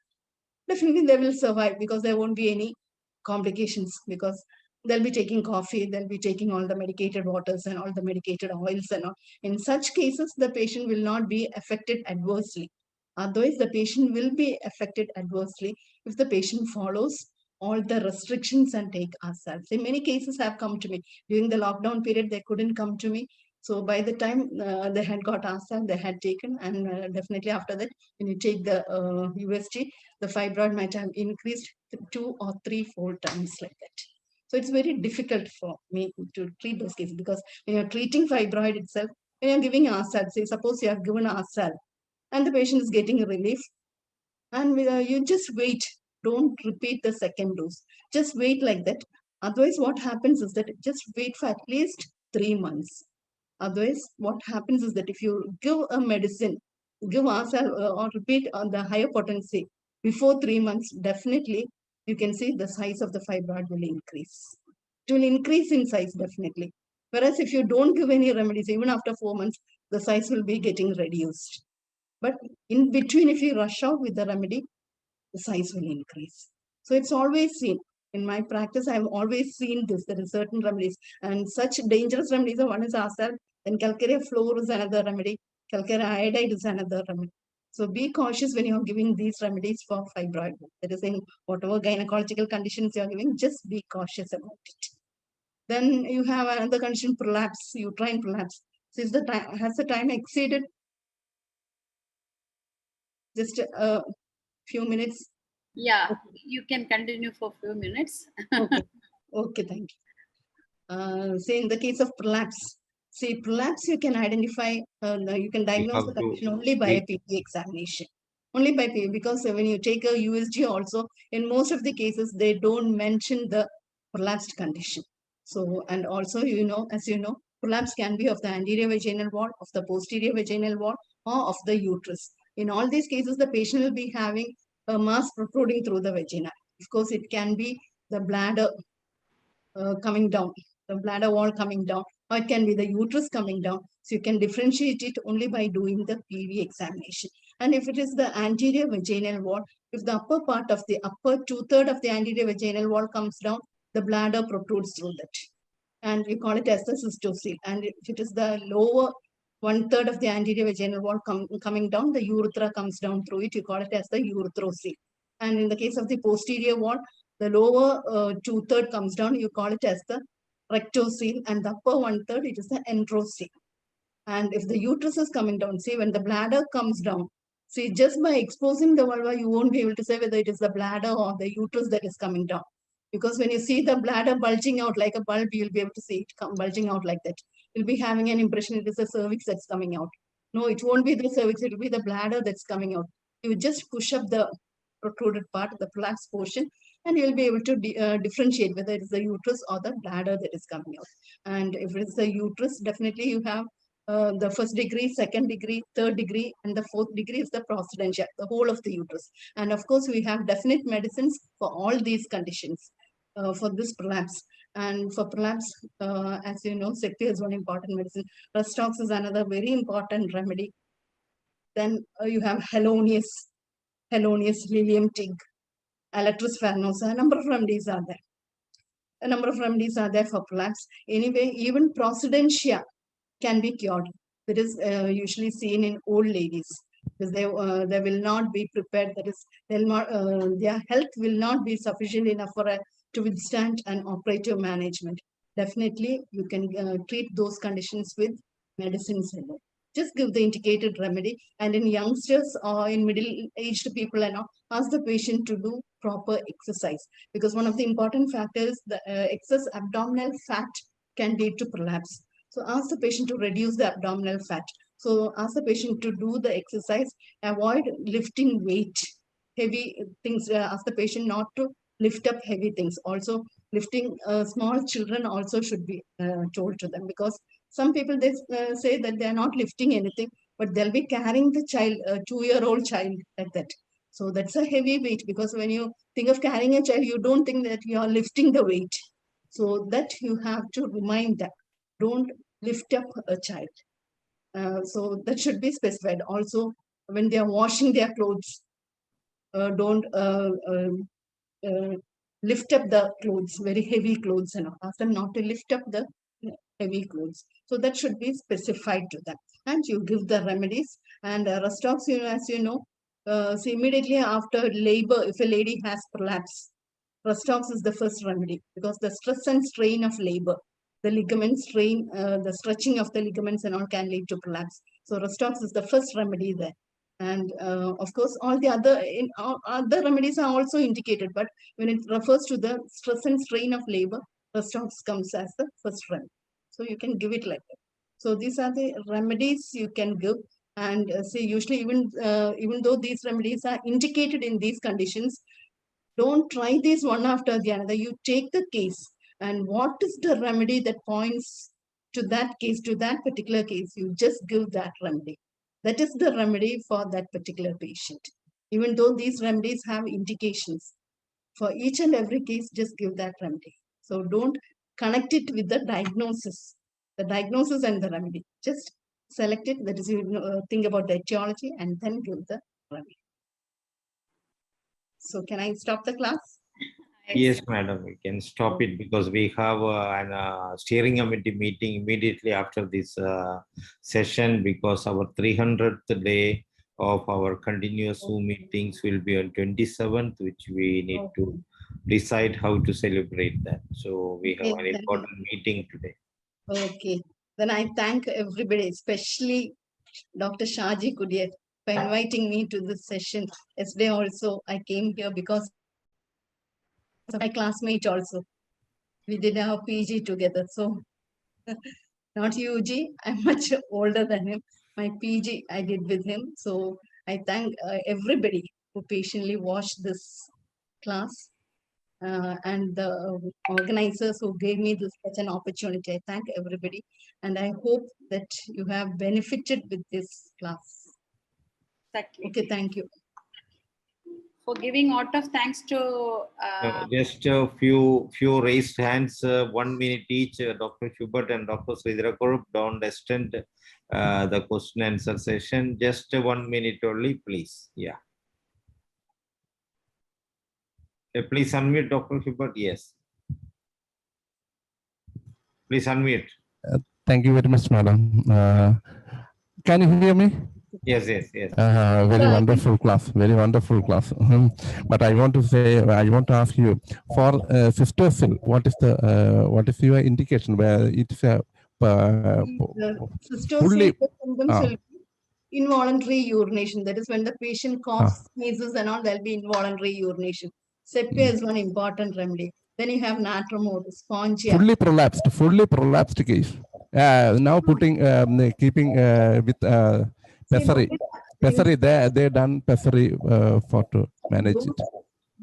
definitely they will survive because there won't be any complications, because they'll be taking coffee, they'll be taking all the medicated waters and all the medicated oils and all. In such cases, the patient will not be affected adversely. Otherwise, the patient will be affected adversely if the patient follows all the restrictions and take ourselves. In many cases have come to me. During the lockdown period, they couldn't come to me. So by the time they had got ourselves, they had taken, and definitely after that, when you take the USG, the fibroid might have increased 2 or 3 fold times like that. So it's very difficult for me to treat those cases, because when you're treating fibroid itself, when you're giving ASAL, say suppose you have given ASAL and the patient is getting relief, and you just wait, don't repeat the second dose, just wait like that. Otherwise, what happens is that just wait for at least 3 months. Otherwise, what happens is that if you give a medicine, give ASAL or repeat on the higher potency before 3 months, definitely you can see the size of the fibroid will increase. It will increase in size definitely. Whereas if you don't give any remedies, even after 4 months, the size will be getting reduced. But in between, if you rush out with the remedy, the size will increase. So it's always seen. In my practice, I've always seen this. There are certain remedies, and such dangerous remedies. One is ASAL, then calcarea fluor is another remedy, calcarea iodide is another remedy. So be cautious when you're giving these remedies for fibroid. That is, in whatever gynecological conditions you're giving, just be cautious about it. Then you have another condition, prolapse, uterine prolapse. Since the time has the time exceeded, just a few minutes. Yeah, you can continue for a few minutes. Okay, okay, thank you. Say in the case of prolapse, see, prolapse you can identify, you can diagnose the condition only by a PV examination. Only by PV, because when you take a USG also, in most of the cases, they don't mention the prolapsed condition. So, and also, you know, as you know, prolapse can be of the anterior vaginal wall, of the posterior vaginal wall, or of the uterus. In all these cases, the patient will be having a mass protruding through the vagina. Of course, it can be the bladder coming down, the bladder wall coming down, or it can be the uterus coming down. So you can differentiate it only by doing the PV examination. And if it is the anterior vaginal wall, if the upper part of the upper 2/3 of the anterior vaginal wall comes down, the bladder protrudes through that. And we call it as the cystocele. And if it is the lower 1/3 of the anterior vaginal wall coming down, the urethra comes down through it. You call it as the urethrocele. And in the case of the posterior wall, the lower 2/3 comes down. You call it as the rectocele, and the upper 1/3 it is the enterocele. And if the uterus is coming down, see, when the bladder comes down, see, just by exposing the vulva, you won't be able to say whether it is the bladder or the uterus that is coming down. Because when you see the bladder bulging out like a bulb, you'll be able to see it come bulging out like that. You'll be having an impression it is the cervix that's coming out. No, it won't be the cervix, it will be the bladder that's coming out. You just push up the protruded part, the prolapsed portion, and you'll be able to differentiate whether it is the uterus or the bladder that is coming out. And if it is the uterus, definitely you have the first degree, second degree, third degree, and the fourth degree is the procedentia, the whole of the uterus. And of course, we have definite medicines for all these conditions for this prolapse. And for prolapse, as you know, Sepia is one important medicine. Restox is another very important remedy. Then you have Helonius, Lilium tig, Alatris farnosa. A number of remedies are there. A number of remedies are there for prolapse. Anyway, even procedentia can be cured. That is usually seen in old ladies because they will not be prepared. That is, their health will not be sufficient enough to withstand an operative management. Definitely, you can treat those conditions with medicines alone. Just give the indicated remedy, and in youngsters or in middle-aged people, and ask the patient to do proper exercise, because one of the important factors, the excess abdominal fat can lead to prolapse. So ask the patient to reduce the abdominal fat. So ask the patient to do the exercise, avoid lifting weight, heavy things. Ask the patient not to lift up heavy things. Also, lifting small children also should be told to them, because some people, they say that they are not lifting anything, but they'll be carrying the child, a 2-year-old child like that. So that's a heavy weight, because when you think of carrying a child, you don't think that you are lifting the weight. So that you have to remind them. Don't lift up a child. So that should be specified. Also, when they are washing their clothes, don't lift up the clothes, very heavy clothes, and ask them not to lift up the heavy clothes. So that should be specified to them. And you give the remedies. And Restox, as you know, so immediately after labor, if a lady has prolapse, Restox is the first remedy, because the stress and strain of labor, the ligament strain, the stretching of the ligaments and all can lead to prolapse. So Restox is the first remedy there. And of course, all the other remedies are also indicated, but when it refers to the stress and strain of labor, Restox comes as the first remedy. So you can give it like that. So these are the remedies you can give. And say usually, even though these remedies are indicated in these conditions, don't try this one after the other. You take the case, and what is the remedy that points to that case, to that particular case, you just give that remedy. That is the remedy for that particular patient. Even though these remedies have indications, for each and every case, just give that remedy. So don't connect it with the diagnosis and the remedy. Just select it. That is, you think about the etiology and then give the remedy. So can I stop the class? Yes, madam, we can stop it, because we have an steering committee meeting immediately after this session, because our 300th day of our continuous Zoom meetings will be on 27th, which we need to decide how to celebrate that. So we have an important meeting today. Okay. Then I thank everybody, especially Dr. Shaji Kudier, for inviting me to this session. Yesterday also, I came here because of my classmate also. We did our PG together. So not UG, I'm much older than him. My PG I did with him. So I thank everybody who patiently watched this class. And the organizers who gave me such an opportunity. I thank everybody, and I hope that you have benefited with this class. Exactly. Okay, thank you. For giving out of thanks to Just a few raised hands, 1 minute each. Dr. Hubert and Dr. Sridhara Kurup, don't extend the question answer session. Just 1 minute only, please. Yeah. Please unmute, Dr. Hubert. Yes. Please unmute. Thank you very much, madam. Can you hear me? Yes. Very wonderful class. Very wonderful class. But I want to ask you, for sister cell, what is your indication where it's fully Symptoms will be involuntary urination. That is when the patient coughs, sneezes, and all. There'll be involuntary urination. Sepia is one important remedy. Then you have natrum or spongia. Fully prolapsed case. Now keeping with pessary. Pessary, they done pessary for to manage it.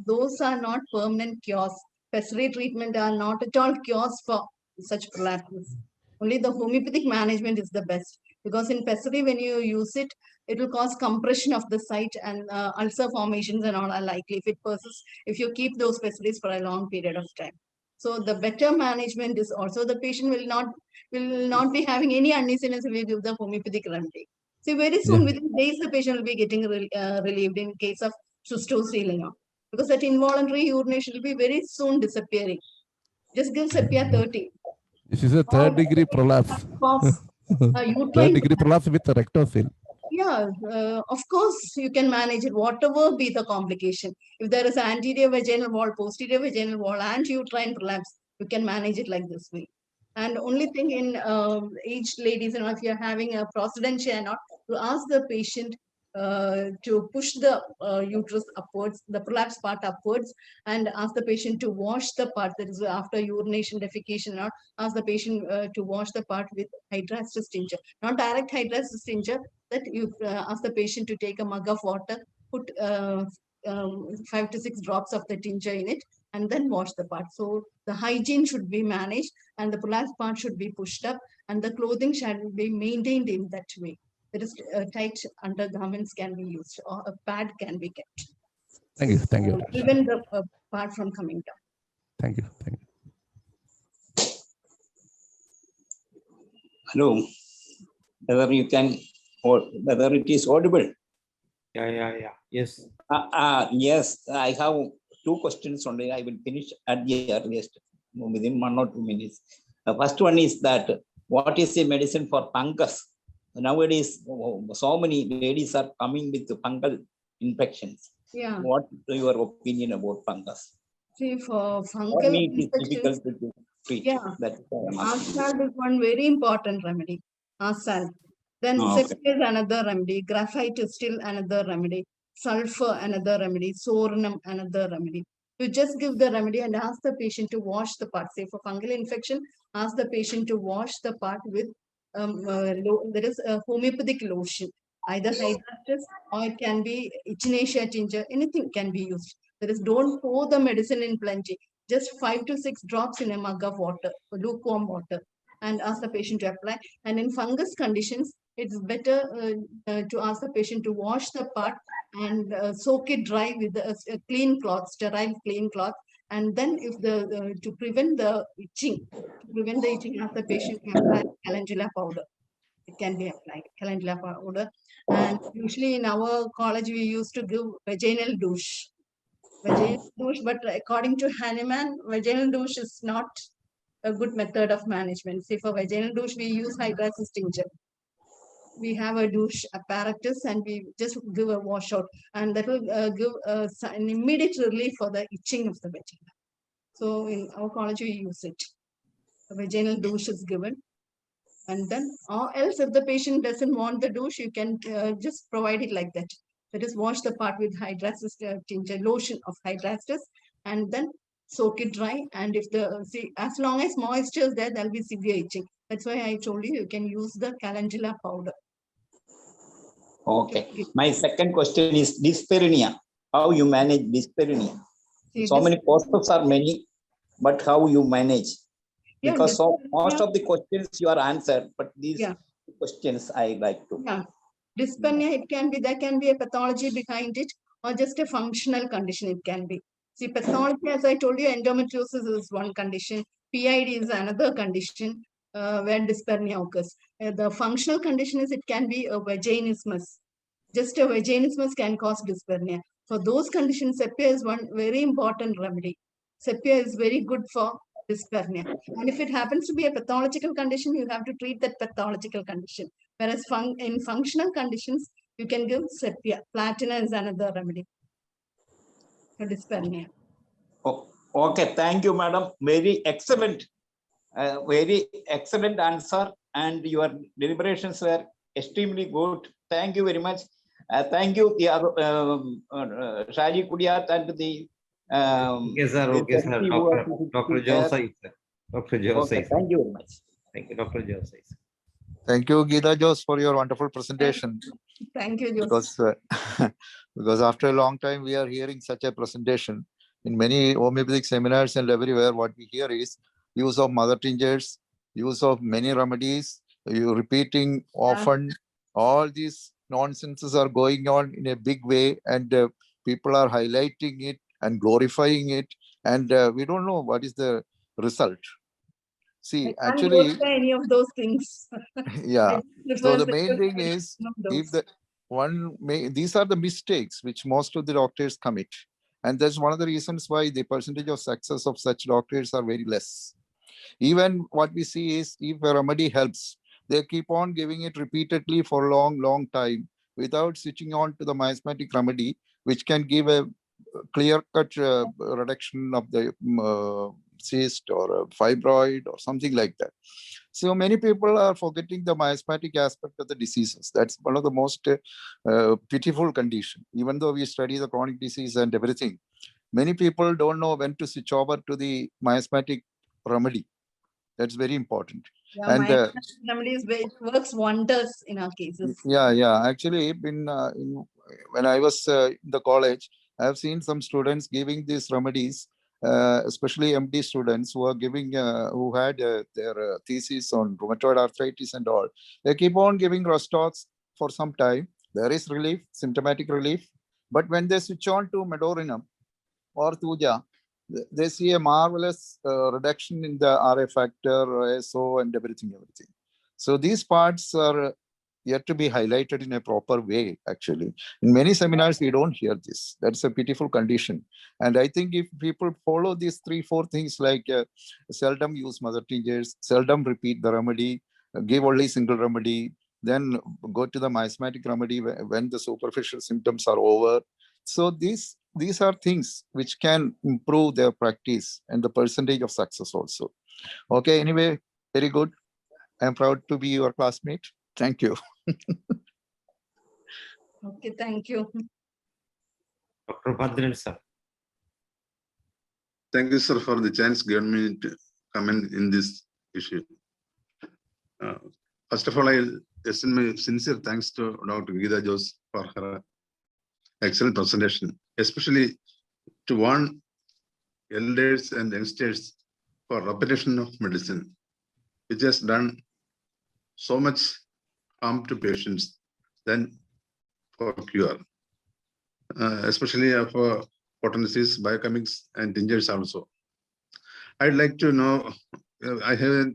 Those are not permanent cures. Pessary treatment are not at all cures for such prolapses. Only the homeopathic management is the best. Because in pessary, when you use it, it will cause compression of the site, and ulcer formations and all are likely if it persists, if you keep those pessaries for a long period of time. So the better management is also the patient will not be having any uneasiness if you give the homeopathic remedy. See, very soon, within days, the patient will be getting relieved in case of cystocytoma, because that involuntary urination will be very soon disappearing. Just give Sepia 30. This is a third-degree prolapse. Third-degree prolapse with a rectocele. Yeah, of course, you can manage it, whatever be the complication. If there is anterior vaginal wall, posterior vaginal wall, and uterine prolapse, you can manage it like this way. And only thing in aged ladies, and if you're having a procedentia or not, to ask the patient to push the uterus upwards, the prolapse part upwards, and ask the patient to wash the part, that is after urination, defecation, or ask the patient to wash the part with hydrastis tincture, not direct hydrastis tincture, that you ask the patient to take a mug of water, put 5 to 6 drops of the tincture in it, and then wash the part. So the hygiene should be managed, and the prolapse part should be pushed up, and the clothing should be maintained in that way. That is, tight undergarments can be used, or a pad can be kept. Thank you. Thank you. Prevent the part from coming down. Thank you. Thank you. Hello. Whether you can, or whether it is audible? Yeah. Yes. Yes, I have 2 questions only. I will finish at the earliest within 1 or 2 minutes. The first one is that what is the medicine for fungus? Nowadays, so many ladies are coming with fungal infections. Yeah. What is your opinion about fungus? See, for For fungal me, it is infections, difficult to treat. yeah, That's why I'm asking. Asal is one very important remedy. Asal. Then Sepia is another remedy. Graphite is still another remedy. Sulfur, another remedy. Soranum, another remedy. You just give the remedy and ask the patient to wash the part. Say for fungal infection, ask the patient to wash the part with there is a homeopathic lotion, either hydrastis or it can be echinacea tincture. Anything can be used. That is, don't pour the medicine in plenty. Just 5 to 6 drops in a mug of water, lukewarm water, and ask the patient to apply. And in fungus conditions, it's better to ask the patient to wash the part and soak it dry with a clean cloth, sterile clean cloth. And then if to prevent the itching, ask the patient to apply calendula powder. It can be applied, calendula powder. And usually in our college, we used to give vaginal douche. But according to Hahnemann, vaginal douche is not a good method of management. Say for vaginal douche, we use hydrastis tincture. We have a douche apparatus and we just give a washout, and that will give an immediate relief for the itching of the vagina. So in our college, we use it. A vaginal douche is given. And then, or else if the patient doesn't want the douche, you can just provide it like that. That is, wash the part with hydrastis tincture, lotion of hydrastis, and then soak it dry. And if as long as moisture is there, there'll be severe itching. That's why I told you can use the calendula powder. Okay. My second question is dyspareunia. How you manage dyspareunia? So many causes are many, but how you manage? Because most of the questions you are answered, but these questions I like to. Yeah, dyspareunia, there can be a pathology behind it, or just a functional condition it can be. See, pathology, as I told you, endometriosis is one condition, PID is another condition where dyspareunia occurs. The functional condition is it can be a vaginismus. Just a vaginismus can cause dyspareunia. For those conditions, Sepia is one very important remedy. Sepia is very good for dyspareunia. And if it happens to be a pathological condition, you have to treat that pathological condition. Whereas in functional conditions, you can give Sepia. Platina is another remedy for dyspareunia. Oh, okay, thank you, madam. Very excellent answer, and your deliberations were extremely good. Thank you very much. Thank you, Shaji Kudiyat and the. Okay, sir. Dr. Josai, sir. Dr. Josai. Okay, thank you very much. Thank you, Dr. Josai. Thank you, Geeta Jos, for your wonderful presentation. Thank you, Joseph. Because after a long time, we are hearing such a presentation. In many homeopathic seminars and everywhere, what we hear is use of mother tinctures, use of many remedies, you repeating often. All these nonsenses are going on in a big way, and people are highlighting it and glorifying it, and we don't know what is the result. See, I can't actually, go by any of those things. yeah. I So the prefer main thing is, if the these are the mistakes which most of the doctors commit, and that's one of the reasons why the percentage of success of such doctors are very less. Even what we see is, if a remedy helps, they keep on giving it repeatedly for a long time without switching on to the miasmatic remedy, which can give a clear-cut reduction of the cyst or a fibroid or something like that. So many people are forgetting the miasmatic aspect of the diseases. That's one of the most pitiful condition. Even though we study the chronic disease and everything, many people don't know when to switch over to the miasmatic remedy. That's very important. Yeah, And my remedies, it works wonders in our cases. yeah. Actually, when I was in the college, I have seen some students giving these remedies, especially MD students who are giving, who had their thesis on rheumatoid arthritis and all. They keep on giving Rostox for some time. There is relief, symptomatic relief. But when they switch on to Medorinum or Thuja, they see a marvelous reduction in the RA factor, ASO, and everything. So these parts are yet to be highlighted in a proper way, actually. In many seminars, we don't hear this. That's a pitiful condition. And I think if people follow these 3-4 things, like seldom use mother tinctures, seldom repeat the remedy, give only single remedy, then go to the miasmatic remedy when the superficial symptoms are over. So these are things which can improve their practice and the percentage of success also. Okay, anyway, very good. I'm proud to be your classmate. Thank you. Okay, thank you. Dr. Bhadran, sir. Thank you, sir, for the chance given me to comment in this issue. First of all, I extend my sincere thanks to Dr. Geeta Jose for her excellent presentation, especially to warn elders and youngsters for repetition of medicine, which has done so much harm to patients than for cure, especially for potencies, biochemics, and tinctures also. I'd like to know, I have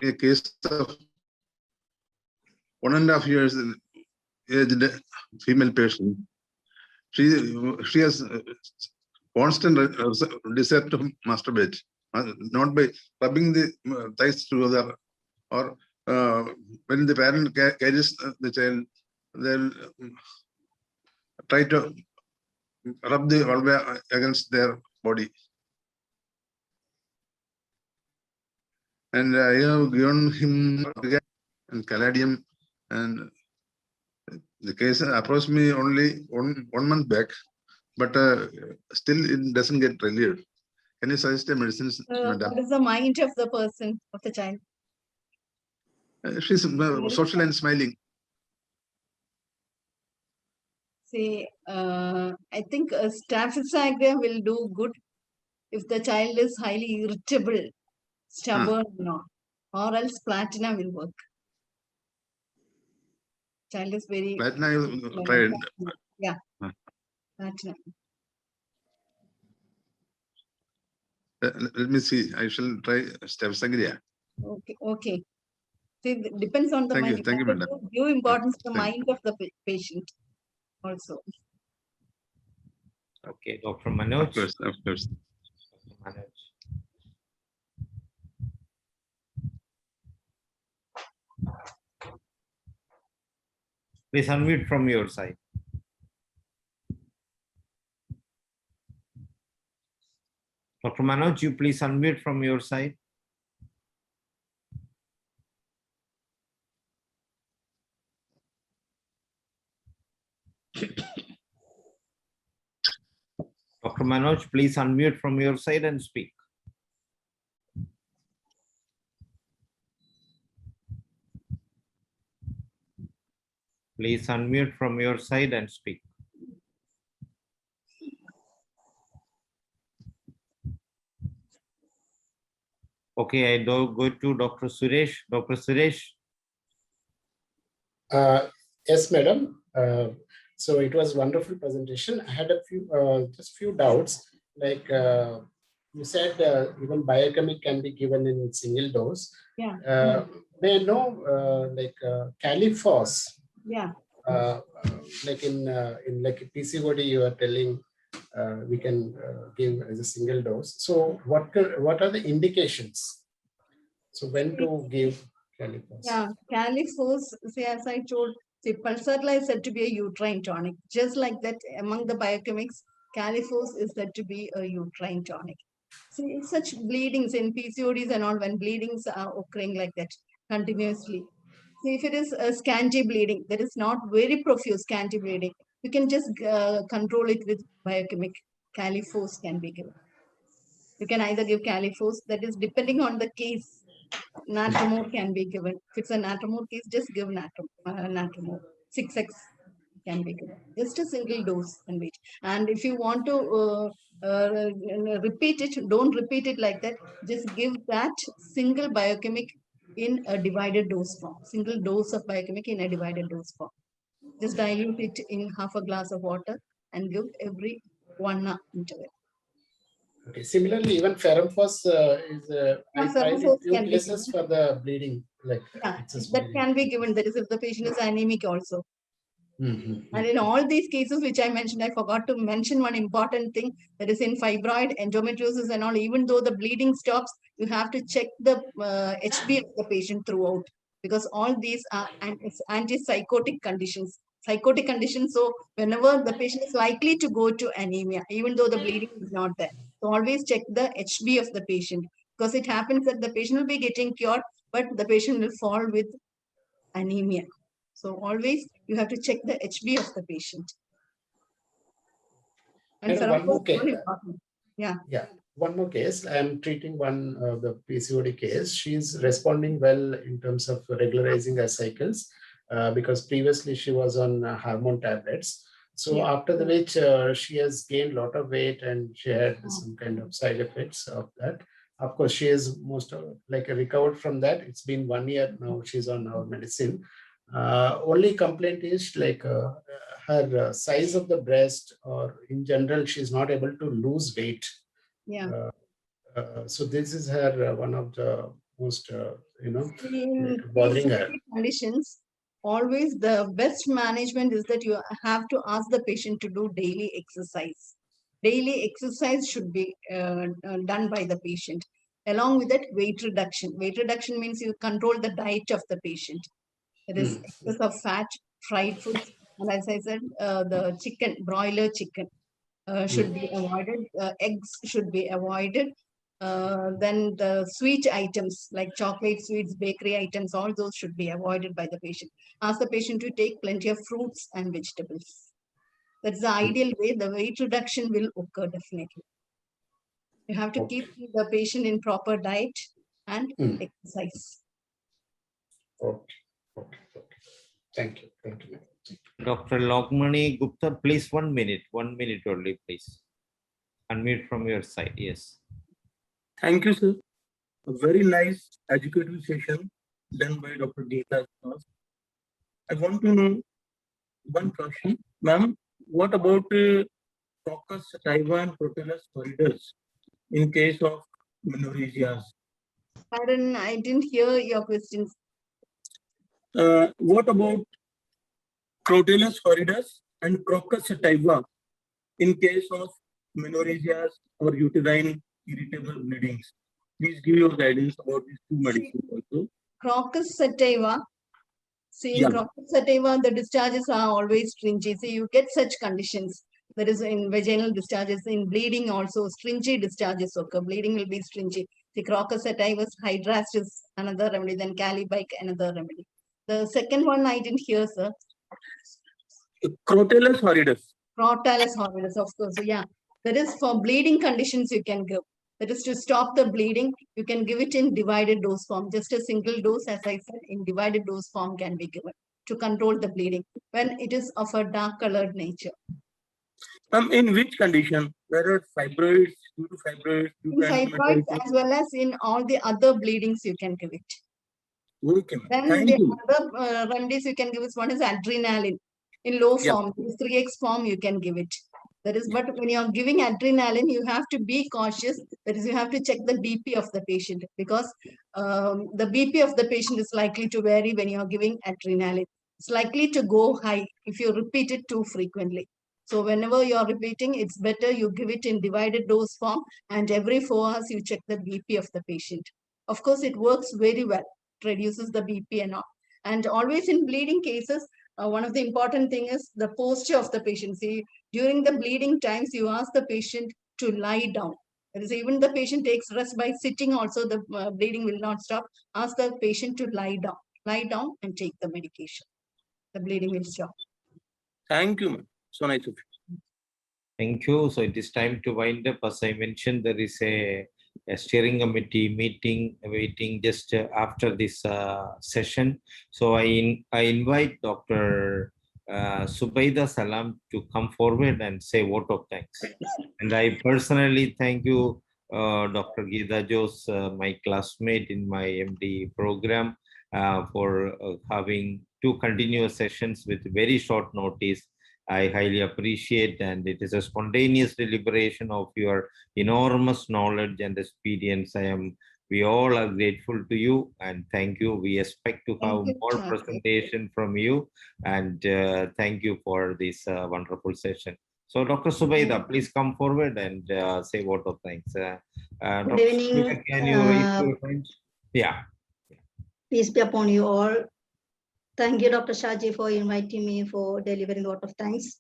a case of 1.5 years aged female patient. She has constant desire to masturbate, not by rubbing the thighs together, or when the parent carries the child, they'll try to rub the vulva against their body. And I have given him and caladium, and the case approached me only one month back, but still it doesn't get relieved. Can you suggest a medicine, madam? What is the mind of the person, of the child? She's social and smiling. See, I think a staphysagria will do good if the child is highly irritable, stubborn, or else platina will work. Child is very... Platina you tried. Yeah, platina. Let me see. I shall try staphysagria. Okay. See, it depends on the mind. Thank you, madam. Give importance to the mind of the patient also. Okay, Dr. Manoj. Of course. Dr. Manoj. Please unmute from your side. Dr. Manoj, you please unmute from your side. Dr. Manoj, please unmute from your side and speak. Please unmute from your side and speak. Okay, I go to Dr. Suresh. Dr. Suresh, Yes, madam. So it was wonderful presentation. I had a few, just few doubts. Like you said, even biochemic can be given in single dose. Yeah. May I know, Califos? Yeah. Like in like PCOD, you are telling we can give as a single dose. So what are the indications? So when to give Califos? Yeah, Califos, see, as I told, see, Pulsarla is said to be a uterine tonic. Just like that, among the biochemics, Califos is said to be a uterine tonic. See, such bleedings in PCODs and all, when bleedings are occurring like that continuously. See, if it is a scanty bleeding, that is not very profuse scanty bleeding, you can just control it with biochemic. Califos can be given. You can either give Califos, that is depending on the case. Natromore can be given. If it's a natromore case, just give natromore. 6x can be given. Just a single dose and wait. And if you want to repeat it, don't repeat it like that. Just give that single biochemic in a divided dose form. Single dose of biochemic in a divided dose form. Just dilute it in half a glass of water and give every 1 hour interval. Okay. Similarly, even Ferromphos is I tried it few places for the bleeding, like excess that bleeding. can be given. That is if the patient is anemic also. And in all these cases which I mentioned, I forgot to mention one important thing, that is in fibroid, endometriosis and all, even though the bleeding stops, you have to check the HB of the patient throughout, because all these are antipsychotic conditions. Psychotic conditions, so whenever the patient is likely to go to anemia, even though the bleeding is not there. So always check the HB of the patient, because it happens that the patient will be getting cured, but the patient will fall with anemia. So always you have to check the HB of the patient. And one more case. Yeah. Yeah. One more case. I am treating one the PCOD case. She is responding well in terms of regularizing her cycles because previously she was on hormone tablets. So after the which she has gained a lot of weight and she had some kind of side effects of that. Of course, she is most recovered from that. It's been 1 year now. She's on our medicine. Only complaint is her size of the breast, or in general, she's not able to lose weight. Yeah. So this is her one of the most in bothering her conditions. Always the best management is that you have to ask the patient to do daily exercise. Daily exercise should be done by the patient. Along with that, weight reduction. Weight reduction means you control the diet of the patient. There is excess of fat, fried foods, and as I said, the chicken, broiler chicken should be avoided. Eggs should be avoided. Then the sweet items like chocolate, sweets, bakery items, all those should be avoided by the patient. Ask the patient to take plenty of fruits and vegetables. That's the ideal way. The weight reduction will occur definitely. You have to keep the patient in proper diet and exercise. Okay. Thank you. Dr. Lokmani Gupta, please 1 minute. 1 minute only, please. Unmute from your side. Yes. Thank you, sir. A very nice educative session done by Dr. Deeta. I want to know one question. Ma'am, what about Coccus sativa and Proteus horridus in case of menorrhagias? Pardon, I didn't hear your questions. What about Proteus horridus and Coccus sativa in case of menorrhagias or uterine irritable bleedings? Please give your guidance about these two medicines also. Coccus sativa. See, in Coccus sativa, the discharges are always stringy. See, you get such conditions. That is in vaginal discharges, in bleeding also, stringy discharges occur. Bleeding will be stringy. The Coccus sativa, hydrast is another remedy, then Calibike, another remedy. The second one I didn't hear, sir. Proteus horridus. Proteus horridus, of course. So, yeah, that is for bleeding conditions you can give. That is to stop the bleeding. You can give it in divided dose form. Just a single dose, as I said, in divided dose form can be given to control the bleeding when it is of a dark colored nature. In which condition? Whether fibroids, due to fibroids, in fibroids as well as in all the other bleedings, you can give it. Okay, ma'am. Then Thank the you. other remedies you can give is one is adrenaline. In low Yeah. form, 3x form, you can give it. That is, but when you're giving adrenaline, you have to be cautious. That is, you have to check the BP of the patient because the BP of the patient is likely to vary when you're giving adrenaline. It's likely to go high if you repeat it too frequently. So whenever you're repeating, it's better you give it in divided dose form, and every 4 hours you check the BP of the patient. Of course, it works very well, reduces the BP and all. And always in bleeding cases, one of the important thing is the posture of the patient. See, during the bleeding times, you ask the patient to lie down. That is, even the patient takes rest by sitting also, the bleeding will not stop. Ask the patient to lie down. Lie down and take the medication. The bleeding will stop. Thank you, ma'am. So nice of you. Thank you. So it is time to wind up. As I mentioned, there is a steering committee meeting waiting just after this session. So I invite Dr. Subaida Salam to come forward and say vote of thanks. And I personally thank you, Dr. Geeta Jose, my classmate in my MD program, for having 2 continuous sessions with very short notice. I highly appreciate, and it is a spontaneous deliberation of your enormous knowledge and experience. We all are grateful to you and thank you. We expect to have more presentation from you, and thank you for this wonderful session. So Dr. Subaida, please come forward and say word of thanks. Good evening. Subaida, can you raise your hand? Yeah. Peace be upon you all. Thank you, Dr. Shaji, for inviting me for delivering a lot of thanks.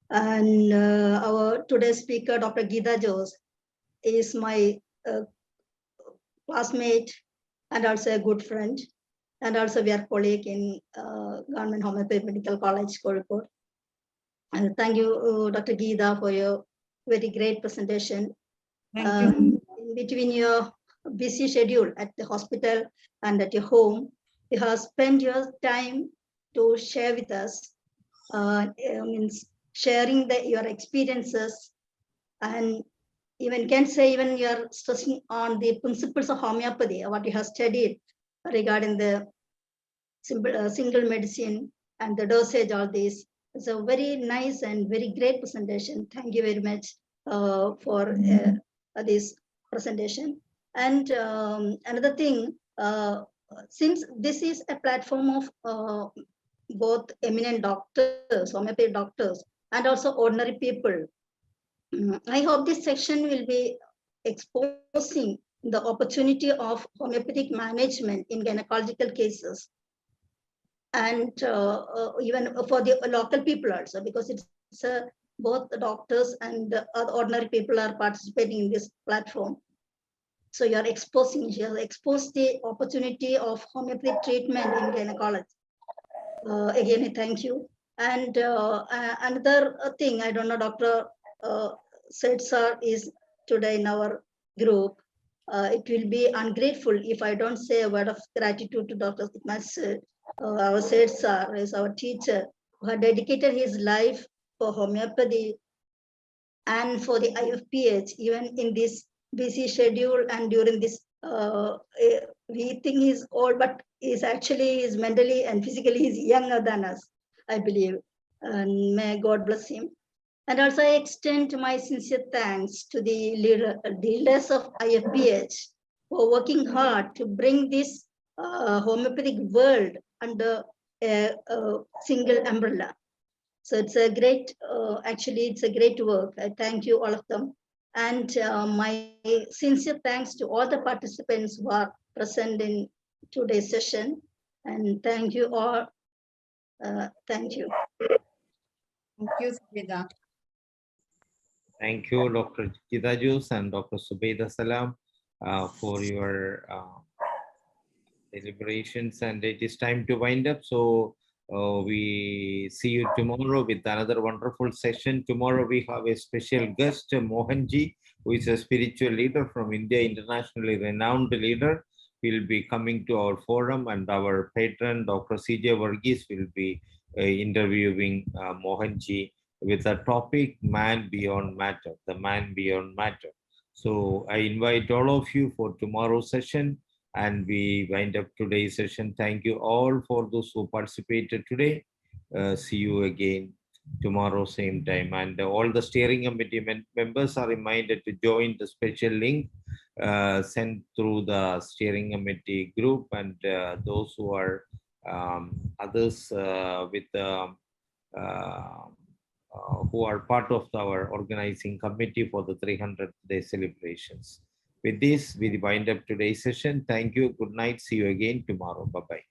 And our today's speaker, Dr. Geeta Jose, is my classmate and also a good friend. And also we are colleague in Government Homeopathic Medical College, Kozhikode. And thank you, Dr. Geeta, for your very great presentation. Thank you. In between your busy schedule at the hospital and at your home, you have spent your time to share with us, means sharing your experiences, and even can say even you're stressing on the principles of homeopathy, what you have studied regarding the single medicine and the dosage, all this. It's a very nice and very great presentation. Thank you very much for this presentation. And another thing, since this is a platform of both eminent doctors, homeopathic doctors, and also ordinary people, I hope this section will be exposing the opportunity of homeopathic management in gynecological cases, and even for the local people also, because it's both the doctors and the ordinary people are participating in this platform. So you are exposing the opportunity of homeopathic treatment in gynecology. Again, thank you. And another thing, I don't know, Dr. said sir is today in our group. It will be ungrateful if I don't say a word of gratitude to Dr. Our said sir is our teacher, who had dedicated his life for homeopathy and for the Ifph, even in this busy schedule and during this, we think he's old, but he's mentally and physically he's younger than us, I believe. And may God bless him. And also I extend my sincere thanks to the leaders of Ifph for working hard to bring this homeopathic world under a single umbrella. So it's a great, it's a great work. I thank you, all of them. And my sincere thanks to all the participants who are present in today's session. And thank you all. Thank you. Thank you, Subaida. Thank you, Dr. Geeta Jose and Dr. Subaida Salam, for your deliberations. And it is time to wind up. So we see you tomorrow with another wonderful session. Tomorrow we have a special guest, Mohanji, who is a spiritual leader from India, internationally renowned leader. Will be coming to our forum, and our patron, Dr. C.J. Varghese, will be interviewing Mohanji with the topic Man Beyond Matter, the Man Beyond Matter. So I invite all of you for tomorrow's session. And we wind up today's session. Thank you all for those who participated today. See you again tomorrow, same time. And all the steering committee members are reminded to join the special link sent through the steering committee group, and those who are others with who are part of our organizing committee for the 300th day celebrations. With this, we wind up today's session. Thank you. Good night. See you again tomorrow. Bye-bye.